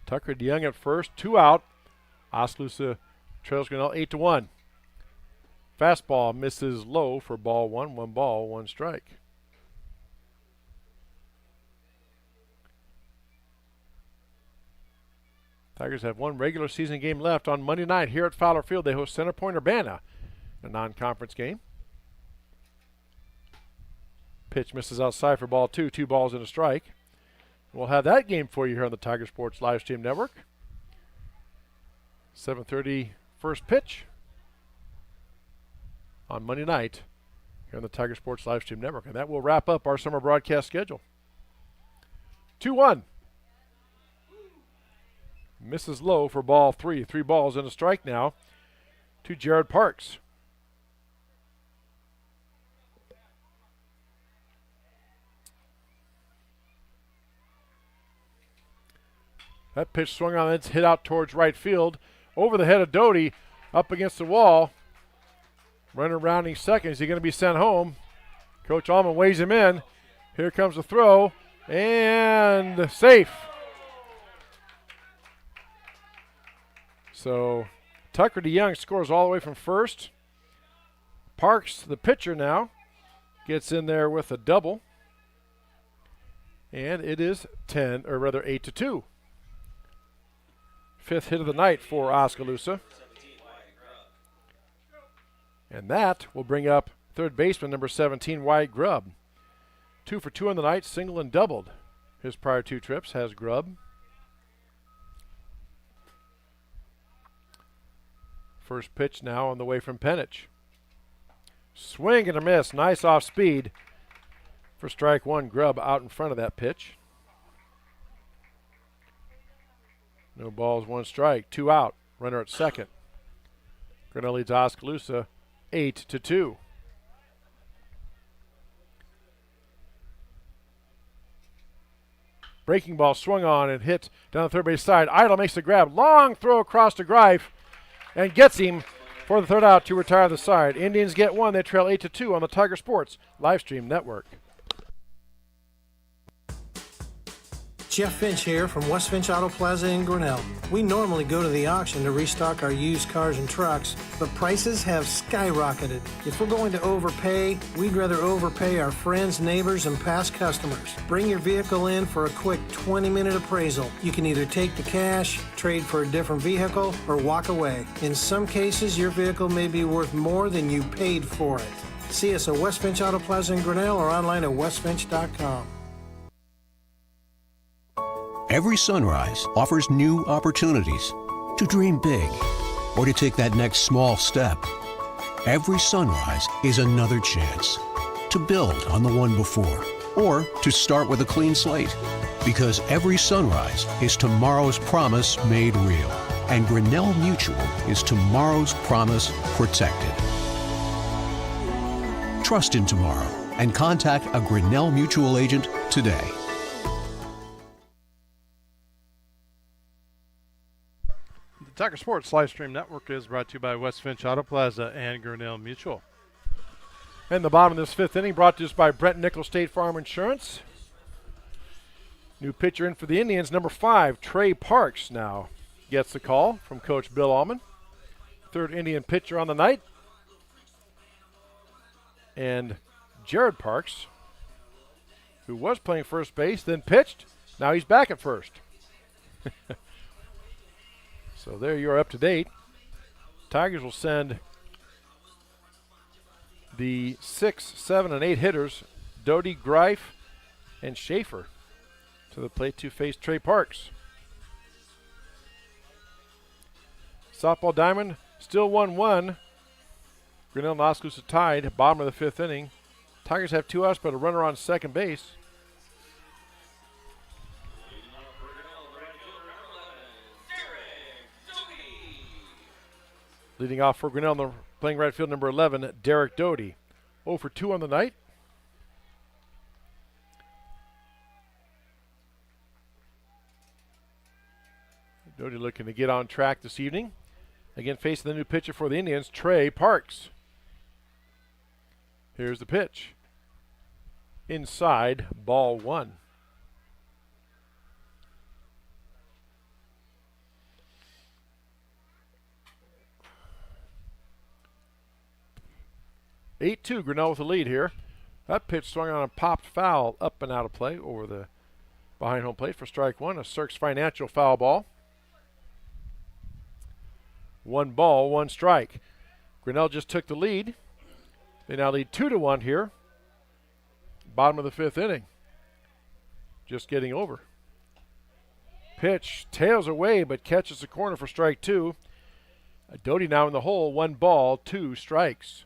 Tucker DeYoung at first, 2 out. Oskaloosa trails Grinnell 8-1. Fastball misses low for ball 1. 1 ball, 1 strike. Tigers have 1 regular season game left on Monday night here at Fowler Field. They host Center Point Urbana, a non-conference game. Pitch misses outside for ball 2. 2 balls and a strike. We'll have that game for you here on the Tiger Sports Live Stream Network. 7:30 first pitch on Monday night here on the Tiger Sports Live Stream Network. And that will wrap up our summer broadcast schedule. 2-1. Misses low for ball 3. 3 balls and a strike now to Jared Parks. That pitch swung on, it's hit out towards right field. Over the head of Doty, up against the wall. Runner rounding second. Is he going to be sent home? Coach Allman weighs him in. Here comes the throw, and safe. So Tucker DeYoung scores all the way from first. Parks, the pitcher now, gets in there with a double. And it is 8-2. 5th hit of the night for Oskaloosa. And that will bring up third baseman number 17, Wyatt Grubb. 2 for 2 on the night, single and doubled. His prior 2 trips has Grubb. First pitch now on the way from Penich. Swing and a miss. Nice off speed for strike 1. Grubb out in front of that pitch. No balls, 1 strike. 2 out. Runner at second. Grinnell leads Oskaloosa 8-2. Breaking ball swung on and hit down the third base side. Idle makes the grab. Long throw across to Greif and gets him for the third out to retire the side. Indians get 1. They trail 8-2 on the Tiger Sports Live Stream Network. Jeff Finch here from West Finch Auto Plaza in Grinnell. We normally go to the auction to restock our used cars and trucks, but prices have skyrocketed. If we're going to overpay, we'd rather overpay our friends, neighbors, and past customers. Bring your vehicle in for a quick 20-minute appraisal. You can either take the cash, trade for a different vehicle, or walk away. In some cases, your vehicle may be worth more than you paid for it. See us at West Finch Auto Plaza in Grinnell or online at westfinch.com. Every sunrise offers new opportunities to dream big or to take that next small step. Every sunrise is another chance to build on the one before or to start with a clean slate. Because every sunrise is tomorrow's promise made real. And Grinnell Mutual is tomorrow's promise protected. Trust in tomorrow and contact a Grinnell Mutual agent today. Tiger Sports Live Stream Network is brought to you by West Finch Auto Plaza and Grinnell Mutual. And the bottom of this 5th inning brought to us by Brent Nickel State Farm Insurance. New pitcher in for the Indians, number 5, Trey Parks now gets the call from Coach Bill Allman. 3rd Indian pitcher on the night. And Jared Parks, who was playing first base, then pitched. Now he's back at first. So there you are up to date. Tigers will send the 6, 7, and 8 hitters, Doty, Greif, and Schaefer, to the plate to face Trey Parks. Softball diamond still 1-1. Grinnell and Oskaloosa tied, bottom of the 5th inning. Tigers have 2 outs but a runner on second base. Leading off for Grinnell, playing right field, number 11, Derek Doty. 0 for 2 on the night. Doty looking to get on track this evening. Again, facing the new pitcher for the Indians, Trey Parks. Here's the pitch. Inside, ball 1. (8-2) Grinnell with the lead here. That pitch swung on and popped foul, up and out of play over the behind home plate for strike 1. A Cirques Financial foul ball. 1 ball, 1 strike. Grinnell just took the lead. They now lead 2-1 here. Bottom of the 5th inning. Just getting over. Pitch tails away but catches the corner for strike 2. Doty now in the hole. 1 ball, 2 strikes.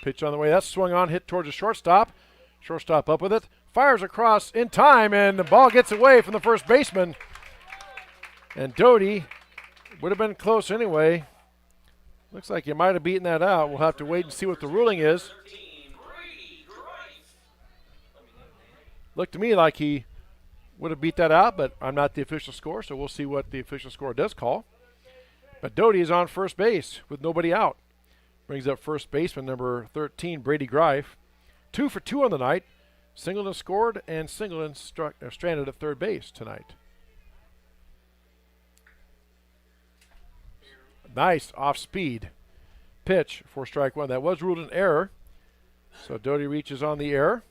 Pitch on the way. That's swung on, hit towards the shortstop. Shortstop up with it. Fires across in time, and the ball gets away from the first baseman. And Doty would have been close anyway. Looks like he might have beaten that out. We'll have to wait and see what the ruling is. Looked to me like he would have beat that out, but I'm not the official score, so we'll see what the official score does call. But Doty is on first base with nobody out. Brings up first baseman number 13, Brady Greif. 2 for 2 on the night. Singleton scored and Singleton stranded at third base tonight. Nice off-speed pitch for strike 1. That was ruled an error. So Doty reaches on the error.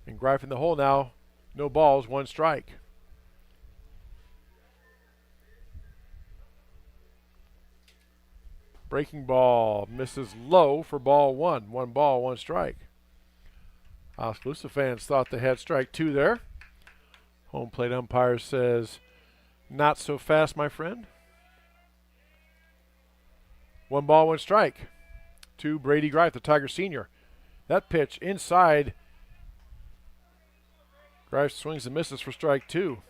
And Greif in the hole now. No balls, 1 strike. Breaking ball misses low for ball 1. 1 ball, 1 strike. Oskaloosa fans thought they had strike 2 there. Home plate umpire says, not so fast, my friend. 1 ball, 1 strike to Brady Greif, the Tiger senior. That pitch inside. Greif swings and misses for strike 2.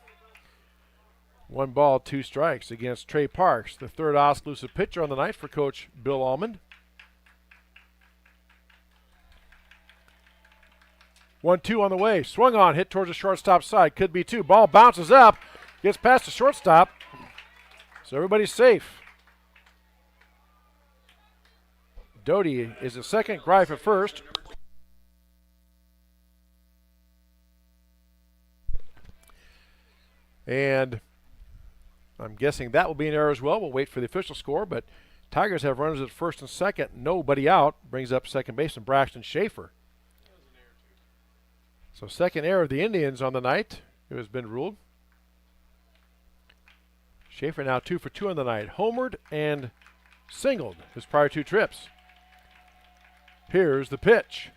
1 ball, 2 strikes against Trey Parks, the third Oskaloosa pitcher on the night for Coach Bill Almond. 1-2 on the way. Swung on, hit towards the shortstop side. Could be 2. Ball bounces up, gets past the shortstop. So everybody's safe. Doty is at second, Greif at first. And I'm guessing that will be an error as well. We'll wait for the official score, but Tigers have runners at first and second. Nobody out. Brings up second baseman Braxton Schaefer. So second error of the Indians on the night. It has been ruled. Schaefer now 2 for 2 on the night. Homered and singled his prior 2 trips. Here's the pitch.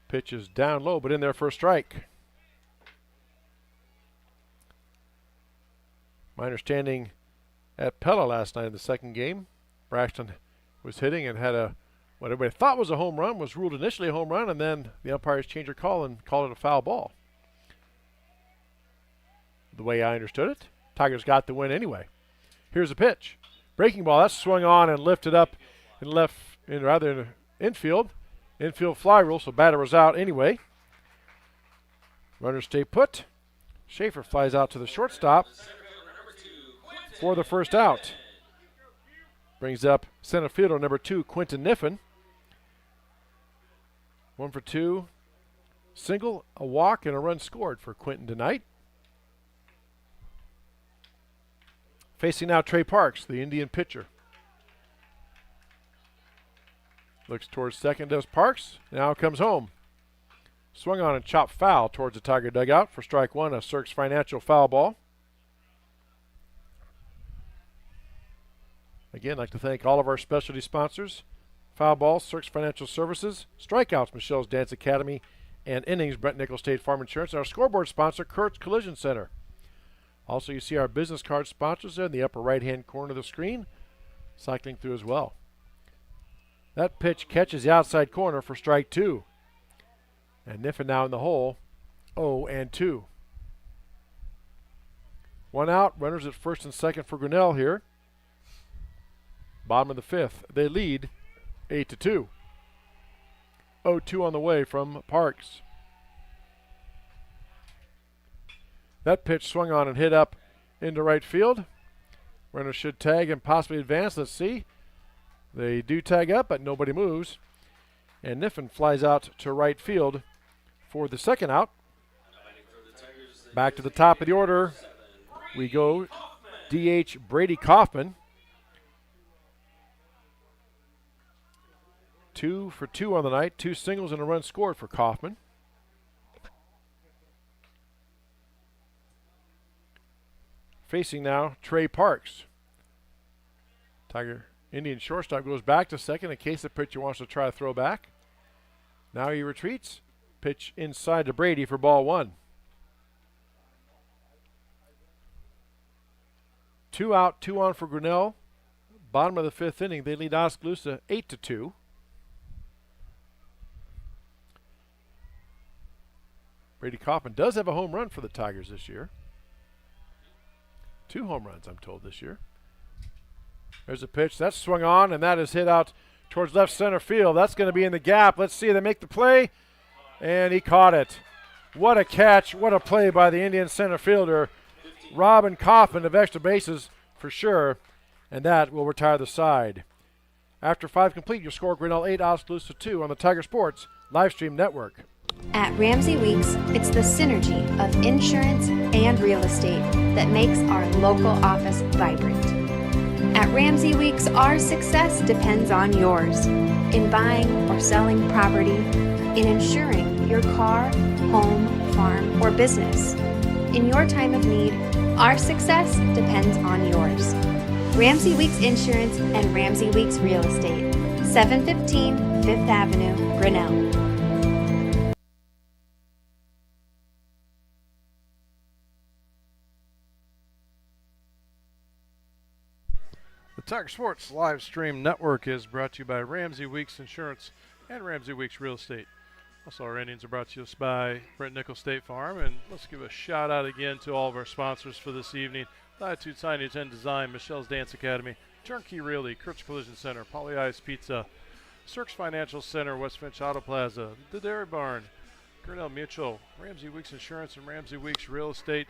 Pitch is down low, but in there for a strike. My understanding at Pella last night in the second game, Braxton was hitting and had what everybody thought was a home run, was ruled initially a home run, and then the umpires changed their call and called it a foul ball. The way I understood it, Tigers got the win anyway. Here's the pitch. Breaking ball, that's swung on and lifted up and in infield. Infield fly rule, so batter was out anyway. Runners stay put. Schaefer flies out to the shortstop for the first out. Brings up center fielder number 2, Quentin Niffen. 1 for 2. Single, a walk, and a run scored for Quentin tonight. Facing now Trey Parks, the Indian pitcher. Looks towards second, does Parks. Now comes home. Swung on and chopped foul towards the Tiger dugout for strike 1, a Cirques Financial foul ball. Again, I'd like to thank all of our specialty sponsors. Foul balls, Cirques Financial Services. Strikeouts, Michelle's Dance Academy. And innings, Brent Nichols State Farm Insurance. And our scoreboard sponsor, Kurt's Collision Center. Also, you see our business card sponsors there in the upper right-hand corner of the screen, cycling through as well. That pitch catches the outside corner for strike 2. And Niffen now in the hole, 0-2. One out, runners at first and second for Grinnell here. Bottom of the fifth, they lead 8-2. 0-2 on the way from Parks. That pitch swung on and hit up into right field. Runners should tag and possibly advance. Let's see. They do tag up, but nobody moves. And Niffen flies out to right field for the second out. Back to the top of the order we go. DH Brady Kaufman. 2 for 2 on the night. 2 singles and a run scored for Kaufman. Facing now Trey Parks. Tiger Indian shortstop goes back to second in case the pitcher wants to try to throw back. Now he retreats. Pitch inside to Brady for ball 1. 2 out, 2 on for Grinnell. Bottom of the fifth inning, they lead Oskaloosa 8-2. Brady Kaufman does have a home run for the Tigers this year. 2 home runs, I'm told, this year. There's a pitch. That's swung on, and that is hit out towards left center field. That's going to be in the gap. Let's see. They make the play, and he caught it. What a catch. What a play by the Indian center fielder. Robin Kaufman of extra bases for sure, and that will retire the side. After 5 complete, your score Grinnell 8, Oskaloosa 2 on the Tiger Sports Livestream Network. At Ramsey Weeks, it's the synergy of insurance and real estate that makes our local office vibrant. At Ramsey Weeks, our success depends on yours in buying or selling property, in insuring your car, home, farm, or business. In your time of need, our success depends on yours. Ramsey Weeks Insurance and Ramsey Weeks Real Estate, 715 5th Avenue, Grinnell. The Tiger Sports live stream network is brought to you by Ramsey Weeks Insurance and Ramsey Weeks Real Estate. Also, our innings are brought to us by Brent Nickel State Farm. And let's give a shout out again to all of our sponsors for this evening. Latitude Signage and Design, Michelle's Dance Academy, Turnkey Realty, Kurt's Collision Center, Polly Ice Pizza, Cirques Financial Center, West Finch Auto Plaza, The Dairy Barn, Grinnell Mutual, Ramsey Weeks Insurance and Ramsey Weeks Real Estate,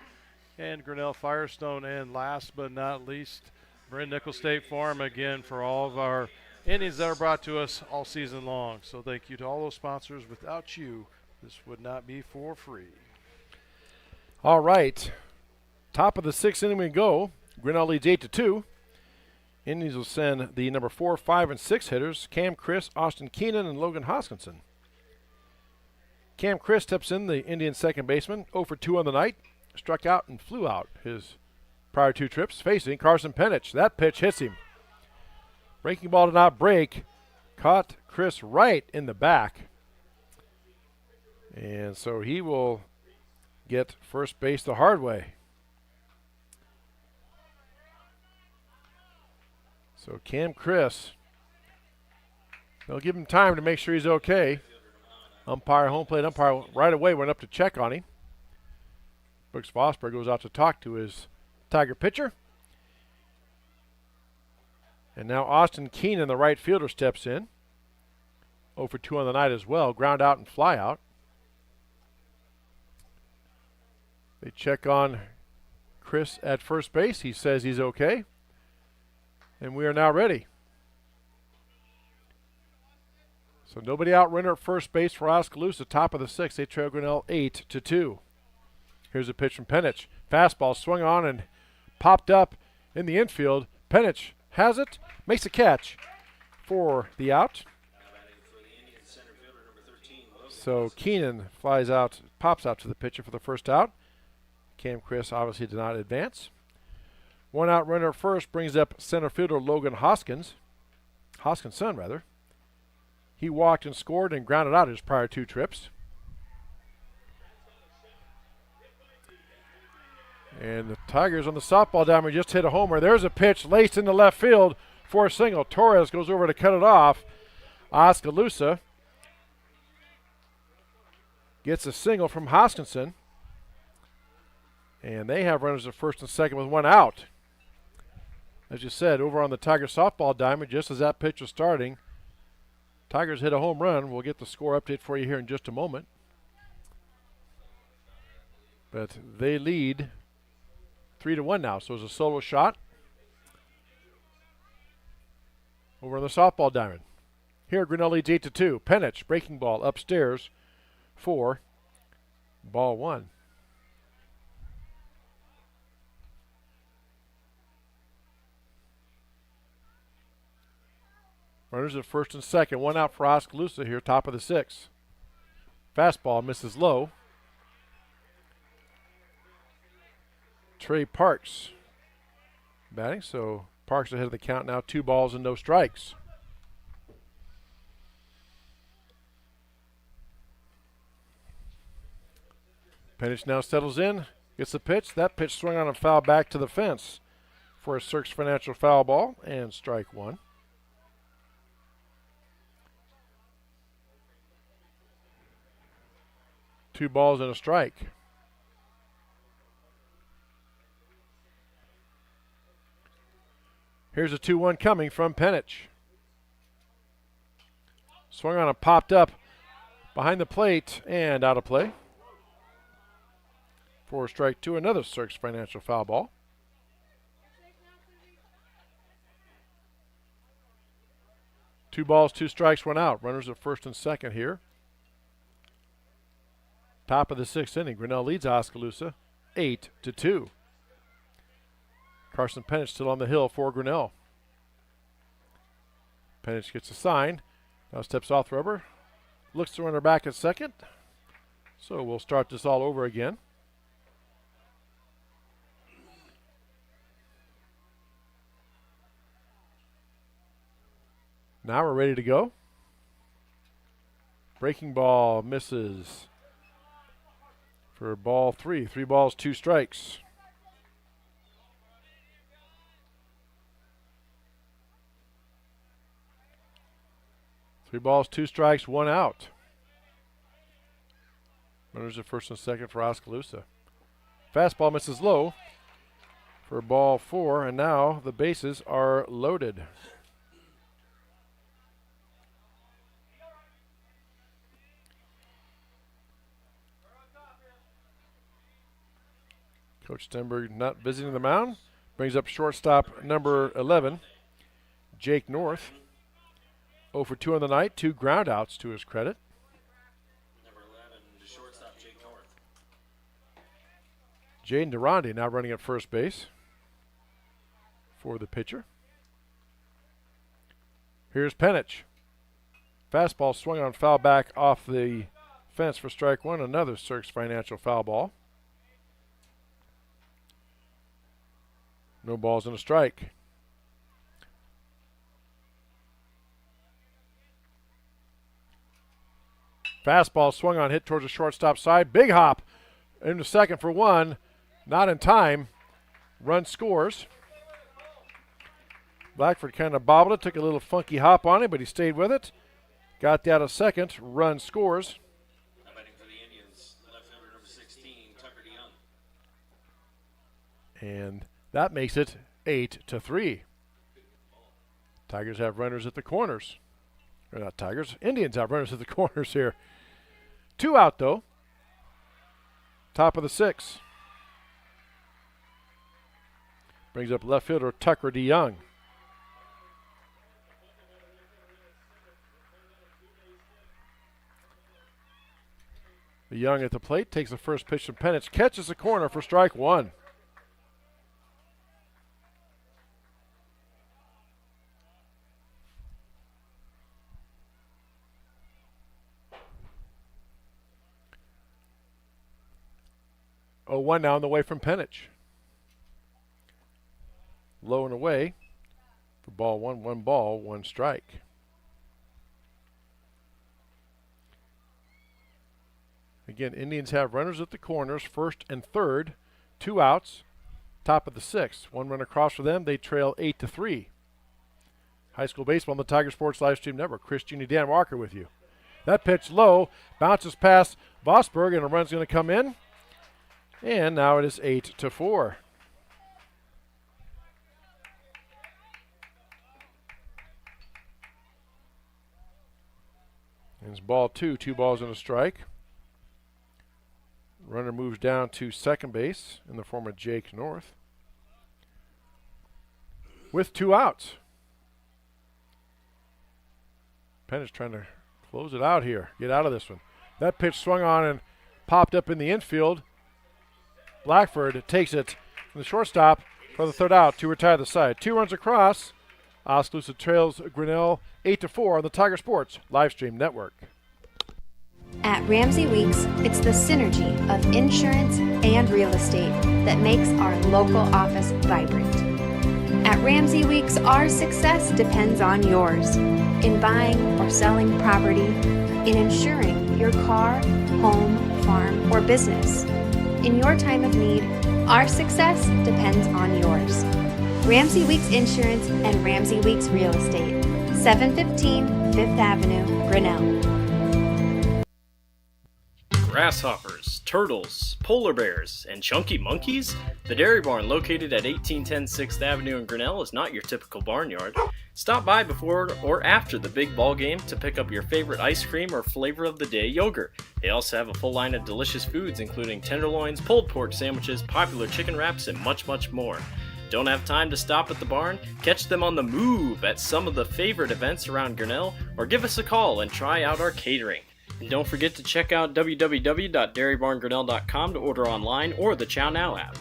and Grinnell Firestone. And last but not least, Brent Nickel State Farm again for all of our innings that are brought to us all season long. So thank you to all those sponsors. Without you, this would not be for free. All right. Top of the 6th inning we go. Grinnell leads 8-2. Indians will send the number 4, 5, and 6 hitters, Cam Chris, Austin Keenan, and Logan Hoskinson. Cam Chris steps in, the Indian second baseman, 0 for 2 on the night. Struck out and flew out his prior 2 trips, facing Carson Penich. That pitch hits him. Breaking ball did not break. Caught Chris right in the back. And so he will get first base the hard way. So Cam Chris, they'll give him time to make sure he's okay. Home plate umpire right away went up to check on him. Brooks Vosper goes out to talk to his Tiger pitcher. And now Austin Keenan, the right fielder, steps in. 0 for 2 on the night as well. Ground out and fly out. They check on Chris at first base. He says he's okay. And we are now ready. So nobody out, runner at first base for Oskaloosa. Top of the 6th. They trail Grinnell 8-2. Here's a pitch from Penich. Fastball swung on and popped up in the infield. Penich has it, makes a catch for the out. So Keenan flies out, pops out to the pitcher for the first out. Cam Chris obviously did not advance. 1 out runner at first brings up center fielder Logan Hoskinson. He walked and scored and grounded out his prior 2 trips. And the Tigers on the softball diamond just hit a homer. There's a pitch laced into left field for a single. Torres goes over to cut it off. Oskaloosa gets a single from Hoskinson. And they have runners at first and second with one out. As you said, over on the Tigers softball diamond, just as that pitch was starting, Tigers hit a home run. We'll get the score update for you here in just a moment. But they lead 3-1 now. So it's a solo shot over on the softball diamond. Here, Grinnell leads 8-2. Penich, breaking ball upstairs for ball one. Runners at first and second. One out for Oskaloosa here, top of the sixth. Fastball misses low. Trey Parks batting, so Parks ahead of the count now. 2 balls and no strikes. Penich now settles in, gets the pitch. That pitch swung on and foul back to the fence for a Cirques Financial foul ball and strike one. Two balls and a strike. Here's a 2-1 coming from Penich. Swung on and popped up behind the plate and out of play. For strike two, another Cirques Financial foul ball. Two balls, 2 strikes, 1 out. Runners at first and second here. Top of the 6th inning. Grinnell leads Oskaloosa 8-2. Carson Penich still on the hill for Grinnell. Penich gets a sign. Now steps off the rubber. Looks to runner back at second. So we'll start this all over again. Now we're ready to go. Breaking ball misses for ball 3. 3 balls, 2 strikes. Three balls, 2 strikes, 1 out. Runners at first and second for Oskaloosa. Fastball misses low for ball 4, and now the bases are loaded. Coach Stenberg not visiting the mound. Brings up shortstop number 11, Jake North. 0 for 2 on the night, 2 ground outs to his credit. Number 11, the shortstop, Jake North. Jaden Durandi now running at first base for the pitcher. Here's Penich. Fastball swung on, foul back off the fence for strike 1. Another Cirques Financial foul ball. No balls and a strike. Fastball swung on, hit towards the shortstop side. Big hop into second for 1. Not in time. Run scores. Blackford kind of bobbled it, took a little funky hop on him, but he stayed with it. Got that a second. Run scores. Batting for the Indians, left fielder number 16, Tucker DeYoung. And that makes it 8-3. Tigers have runners at the corners. Or not Tigers. Indians have runners at the corners here. 2 out, though. Top of the 6th. Brings up left fielder Tucker DeYoung. DeYoung at the plate, takes the first pitch from Penich, catches the corner for strike 1. Oh, 1 now on the way from Penich. Low and away for ball 1. 1 ball, 1 strike. Again, Indians have runners at the corners, first and third, 2 outs, top of the 6th. 1 run across for them. They trail 8-3. High school baseball on the Tiger Sports Live Stream Network. Chris Jr. Dan Walker with you. That pitch low, bounces past Vosburg, and a run's going to come in. And now it is 8-4. And it's ball 2, 2 balls and a strike. Runner moves down to second base in the form of Jake North with 2 outs. Penn is trying to close it out here, get out of this one. That pitch swung on and popped up in the infield. Blackford takes it from the shortstop for the third out to retire the side. 2 runs across. Oskaloosa trails Grinnell 8-4 on the Tiger Sports Livestream Network. At Ramsey Weeks, it's the synergy of insurance and real estate that makes our local office vibrant. At Ramsey Weeks, our success depends on yours in buying or selling property, in insuring your car, home, farm, or business. In your time of need, our success depends on yours. Ramsey Weeks Insurance and Ramsey Weeks Real Estate, 715 Fifth Avenue, Grinnell. Grasshoppers, turtles, polar bears, and chunky monkeys? The Dairy Barn, located at 1810 6th Avenue in Grinnell, is not your typical barnyard. Stop by before or after the big ball game to pick up your favorite ice cream or flavor of the day yogurt. They also have a full line of delicious foods, including tenderloins, pulled pork sandwiches, popular chicken wraps, and much, much more. Don't have time to stop at the barn? Catch them on the move at some of the favorite events around Grinnell, or give us a call and try out our catering. And don't forget to check out www.dairybarngrinnell.com to order online or the Chow Now app.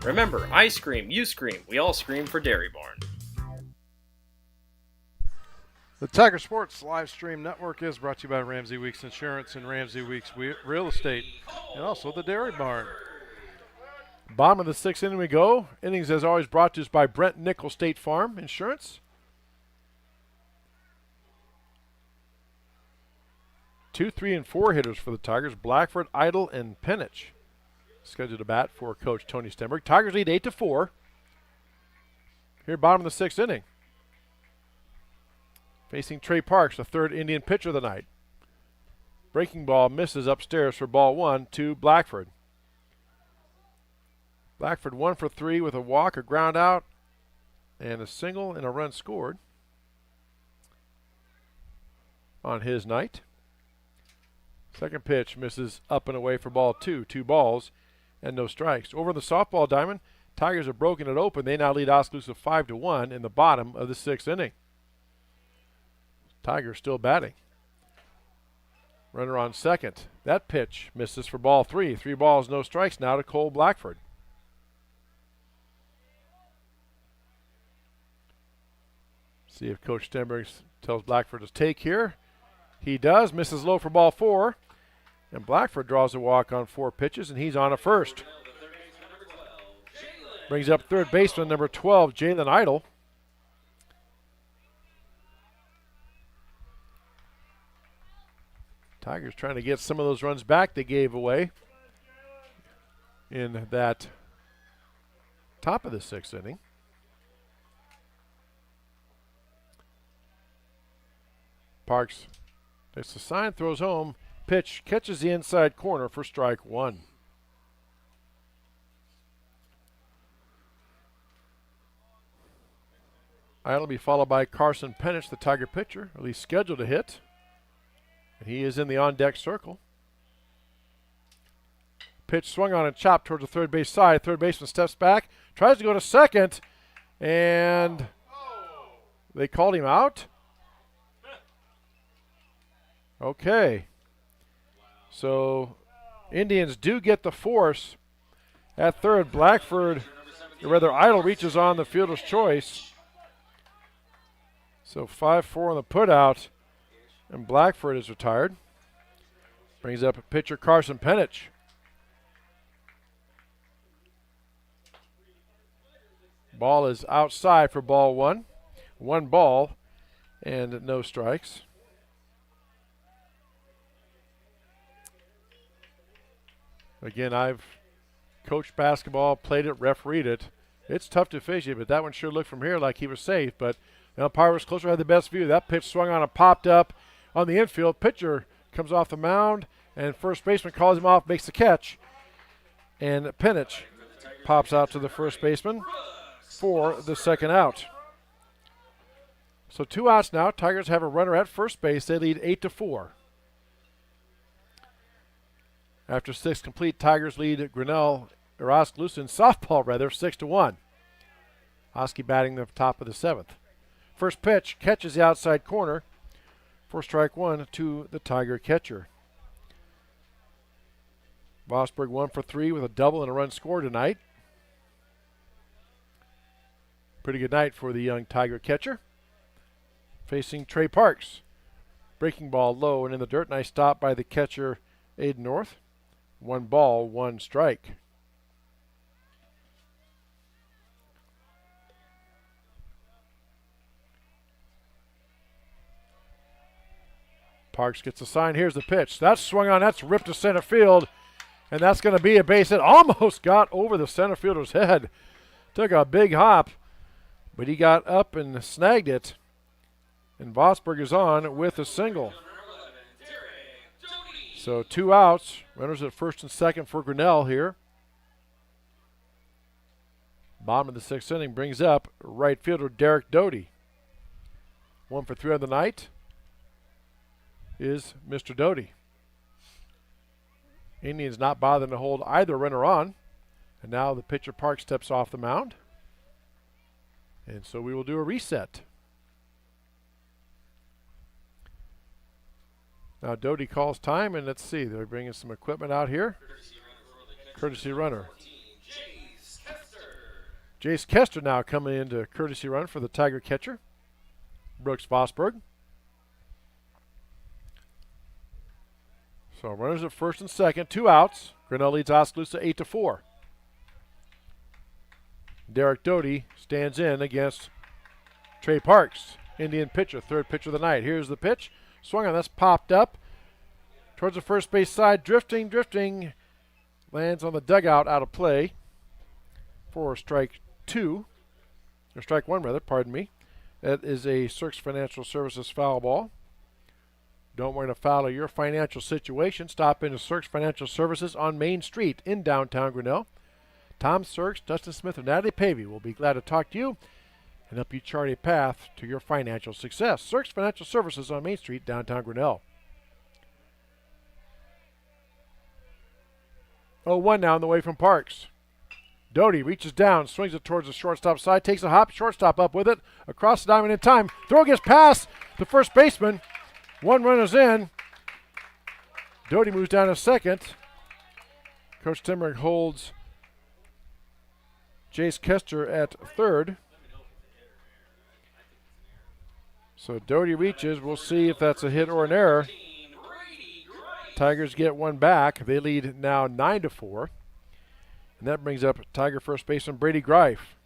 Remember, I scream, you scream, we all scream for Dairy Barn. The Tiger Sports Livestream Network is brought to you by Ramsey Weeks Insurance and Ramsey Weeks Real Estate, and also the Dairy Barn. Bottom of the 6th inning we go. Innings, as always, brought to us by Brent Nickel State Farm Insurance. 2, 3, and 4 hitters for the Tigers. Blackford, Idle, and Penich scheduled to bat for Coach Tony Stenberg. Tigers lead 8-4. Here, bottom of the 6th inning. Facing Trey Parks, the third Indian pitcher of the night. Breaking ball misses upstairs for ball 1 to Blackford. Blackford 1 for 3 with a walk, a ground out, and a single and a run scored on his night. Second pitch misses up and away for ball 2. 2 balls and no strikes. Over the softball diamond, Tigers have broken it open. They now lead Oskaloosa 5-1 in the bottom of the 6th inning. Tigers still batting. Runner on second. That pitch misses for ball 3. 3 balls, no strikes now to Cole Blackford. See if Coach Stenberg tells Blackford to take here. He does. Misses low for ball 4. And Blackford draws a walk on 4 pitches, and he's on a first. Brings up third baseman number 12, Jalen Idle. Tigers trying to get some of those runs back they gave away in that top of the 6th inning. Parks takes the sign, throws home, pitch, catches the inside corner for strike 1. Idle be followed by Carson Penich, the Tiger pitcher, at least scheduled to hit. And he is in the on-deck circle. Pitch swung on and chopped towards the third base side. Third baseman steps back, tries to go to second, and they called him out. Okay. So Indians do get the force at third. Blackford, or rather Idle, reaches on the fielder's choice. So 5-4 on the putout, and Blackford is retired. Brings up pitcher Carson Penich. Ball is outside for ball 1. 1 ball and no strikes. Again, I've coached basketball, played it, refereed it. It's tough to fish it, but that one sure looked from here like he was safe. But the umpire was closer, had the best view. That pitch swung on and popped up on the infield. Pitcher comes off the mound And first baseman calls him off, makes the catch. And Penich pops out to the first baseman for the second out. So 2 outs now. Tigers have a runner at first base. They lead 8-4. After 6 complete, Tigers lead Grinnell, or Oskaloosa in softball rather, 6-1. Oski batting the top of the 7th. First pitch catches the outside corner for strike 1 to the Tiger catcher. Vosburg 1 for 3 with a double and a run scored tonight. Pretty good night for the young Tiger catcher. Facing Trey Parks. Breaking ball low and in the dirt. Nice stop by the catcher, Aiden North. 1 ball, 1 strike. Parks gets a sign. Here's the pitch. That's swung on. That's ripped to center field. And that's going to be a base hit. Almost got over the center fielder's head. Took a big hop. But he got up and snagged it. And Vosburg is on with a single. So 2 outs. Runners at first and second for Grinnell here. Bottom of the 6th inning brings up right fielder Derek Doty. 1 for 3 on the night is Mr. Doty. Indians not bothering to hold either runner on. And now the pitcher Park steps off the mound. And so we will do a reset. Now Doty calls time, and let's see. They're bringing some equipment out here. Courtesy runner. Jace Kester now coming into courtesy run for the Tiger catcher, Brooks Vosburg. So runners at first and second, 2 outs. Grinnell leads Oskaloosa 8-4. Derek Doty stands in against Trey Parks, Indian pitcher, 3rd pitch of the night. Here's the pitch. Swung on, that's popped up towards the first base side, drifting, lands on the dugout out of play for strike 2, or strike 1 rather, pardon me. That is a Cirques Financial Services foul ball. Don't want to foul your financial situation. Stop into Cirques Financial Services on Main Street in downtown Grinnell. Tom Cirques, Dustin Smith, and Natalie Pavey will be glad to talk to you and help you chart a path to your financial success. Cirques Financial Services on Main Street, downtown Grinnell. 0-1 now on the way from Parks. Doty reaches down, swings it towards the shortstop side, takes a hop, shortstop up with it, across the diamond in time. Throw gets past the first baseman. 1 runner's in. Doty moves down to second. Coach Timmerick holds Jace Kester at third. So Doty reaches. We'll see if that's a hit or an error. Tigers get 1 back. They lead now 9-4. And that brings up Tiger first baseman Brady Greif.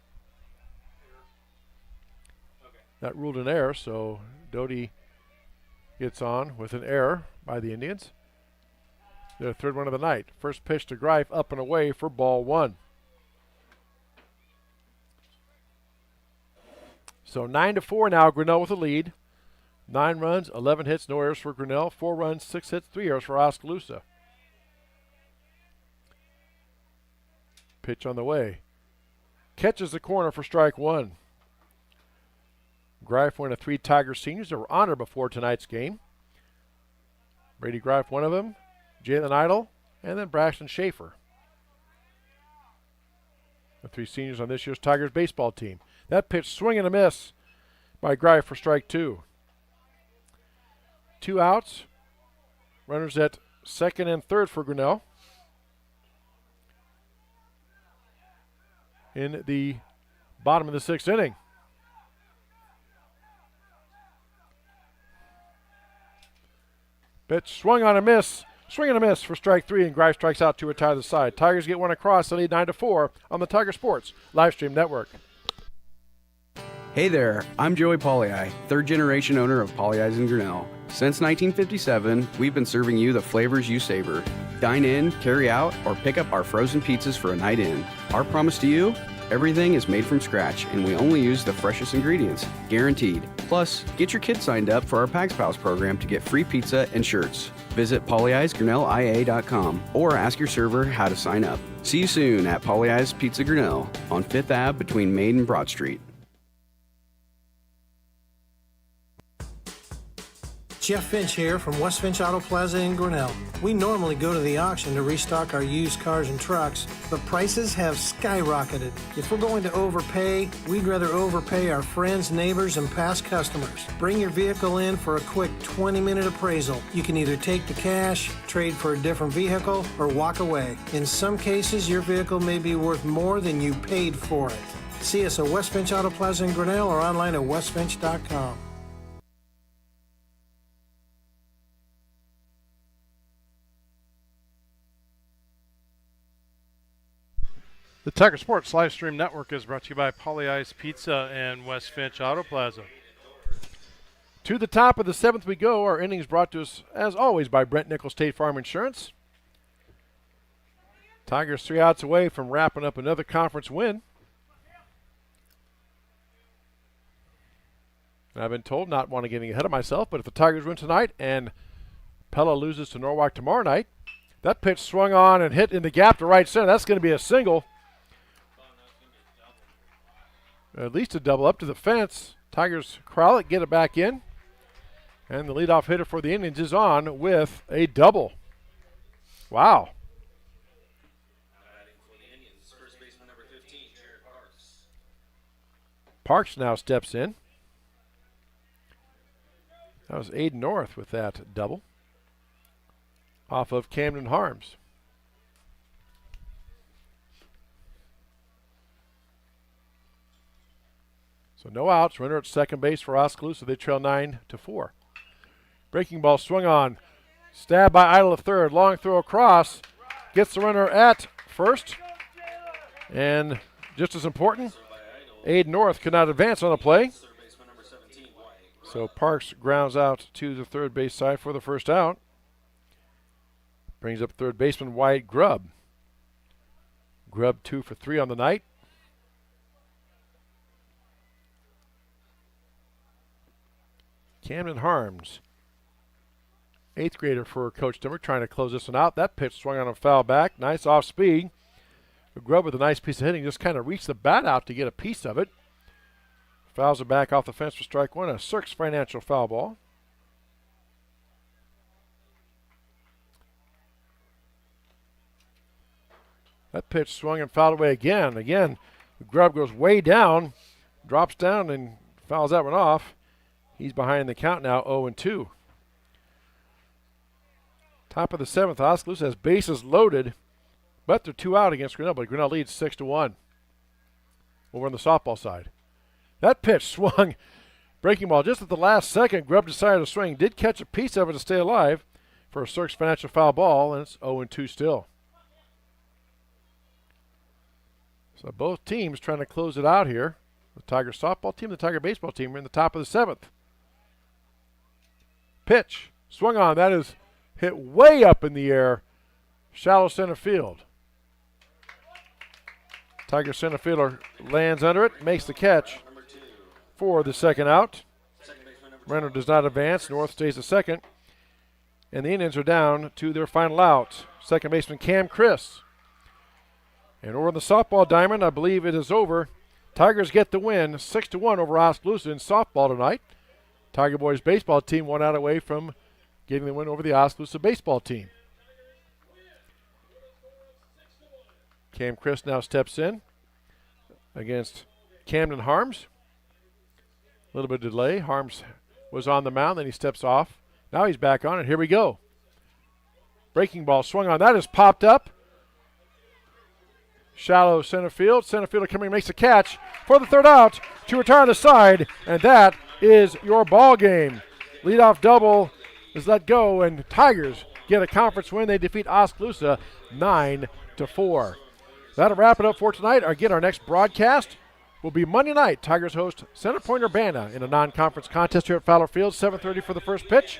That ruled an error, so Doty gets on with an error by the Indians. Their 3rd one of the night. First pitch to Greif, up and away for ball 1. So 9-4 now, Grinnell with the lead. 9 runs, 11 hits, no errors for Grinnell. 4 runs, 6 hits, 3 errors for Oskaloosa. Pitch on the way. Catches the corner for strike 1. Greif, one of 3 Tiger seniors that were honored before tonight's game. Brady Greif, one of them. Jalen Idle, and then Braxton Schaefer. The 3 seniors on this year's Tigers baseball team. That pitch swing and a miss by Greif for strike 2. 2 outs. Runners at second and third for Grinnell. In the bottom of the 6th inning. Pitch swung on a miss. Swing and a miss for strike 3, and Greif strikes out to retire the side. Tigers get 1 across. They lead 9-4 on the Tiger Sports Livestream Network. Hey there, I'm Joey Pollei, 3rd generation owner of Polley's in Grinnell. Since 1957, we've been serving you the flavors you savor. Dine in, carry out, or pick up our frozen pizzas for a night in. Our promise to you, everything is made from scratch and we only use the freshest ingredients, guaranteed. Plus, get your kids signed up for our Pax Pals program to get free pizza and shirts. Visit polyeisgrinnellia.com or ask your server how to sign up. See you soon at Polly Eyes Pizza Grinnell on 5th Ave between Main and Broad Street. Jeff Finch here from West Finch Auto Plaza in Grinnell. We normally go to the auction to restock our used cars and trucks, but prices have skyrocketed. If we're going to overpay, we'd rather overpay our friends, neighbors, and past customers. Bring your vehicle in for a quick 20-minute appraisal. You can either take the cash, trade for a different vehicle, or walk away. In some cases, your vehicle may be worth more than you paid for it. See us at West Finch Auto Plaza in Grinnell or online at westfinch.com. The Tiger Sports live stream network is brought to you by Polly Ice Pizza and West Finch Auto Plaza. To the top of the 7th we go. Our innings brought to us, as always, by Brent Nichols State Farm Insurance. Tigers 3 outs away from wrapping up another conference win. I've been told not want to get ahead of myself, but if the Tigers win tonight and Pella loses to Norwalk tomorrow night, that pitch swung on and hit in the gap to right center. That's going to be a single. At least a double up to the fence. Tigers corral it, get it back in. And the leadoff hitter for the Indians is on with a double. Wow. Parks now steps in. That was Aiden North with that double off of Camden Harms. So no outs. Runner at second base for Oskaloosa. They trail 9-4. Breaking ball swung on. Stabbed by Idle at third. Long throw across. Gets the runner at first. And just as important, Aiden North could not advance on the play. So Parks grounds out to the third base side for the first out. Brings up third baseman Wyatt Grubb. Grubb 2 for 3 on the night. Camden Harms, 8th grader for Coach Dimmer, trying to close this one out. That pitch swung on a foul back. Nice off speed. Grubb with a nice piece of hitting, just kind of reached the bat out to get a piece of it. Fouls it back off the fence for strike one. A Cirques Financial foul ball. That pitch swung and fouled away again. Again, Grubb goes way down, drops down, and fouls that one off. He's behind the count now, 0-2. Top of the 7th, Oskaloosa has bases loaded, but they're 2 out against Grinnell, but Grinnell leads 6-1 over on the softball side. That pitch swung, breaking ball just at the last second. Grubb decided to swing, did catch a piece of it to stay alive for a Cirques Financial foul ball, and it's 0-2 still. So both teams trying to close it out here. The Tiger softball team, the Tiger baseball team are in the top of the 7th. Pitch, swung on, that is hit way up in the air, shallow center field. Tiger center fielder lands under it, makes the catch for the second out. Renner does not advance, North stays at second, and the Indians are down to their final out. Second baseman Cam Chris. And over on the softball diamond, I believe it is over. Tigers get the win, 6-1 over Oskaloosa in softball tonight. Tiger boys baseball team 1 out away from getting the win over the Oskaloosa baseball team. Cam Chris now steps in against Camden Harms. A little bit of delay. Harms was on the mound, then he steps off. Now he's back on, and here we go. Breaking ball swung on. That is popped up. Shallow center field. Center fielder coming, makes a catch for the third out to return the side, and that is your ball game. Leadoff double is let go, and Tigers get a conference win. They defeat Oskaloosa 9-4. That'll wrap it up for tonight. Again, our next broadcast will be Monday night. Tigers host Center Point Urbana in a non-conference contest here at Fowler Field, 7:30 for the first pitch.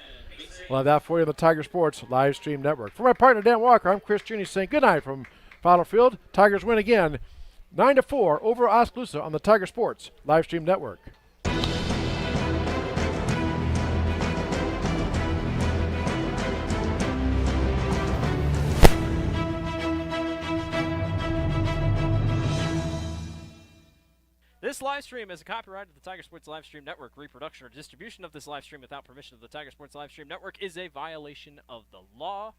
We'll have that for you on the Tiger Sports live stream network. For my partner, Dan Walker, I'm Chris Junior saying good night from Fowler Field. Tigers win again, 9-4 over Oskaloosa on the Tiger Sports live stream network. This live stream is a copyright of the Tiger Sports Livestream Network. Reproduction or distribution of this live stream without permission of the Tiger Sports Livestream Network is a violation of the law.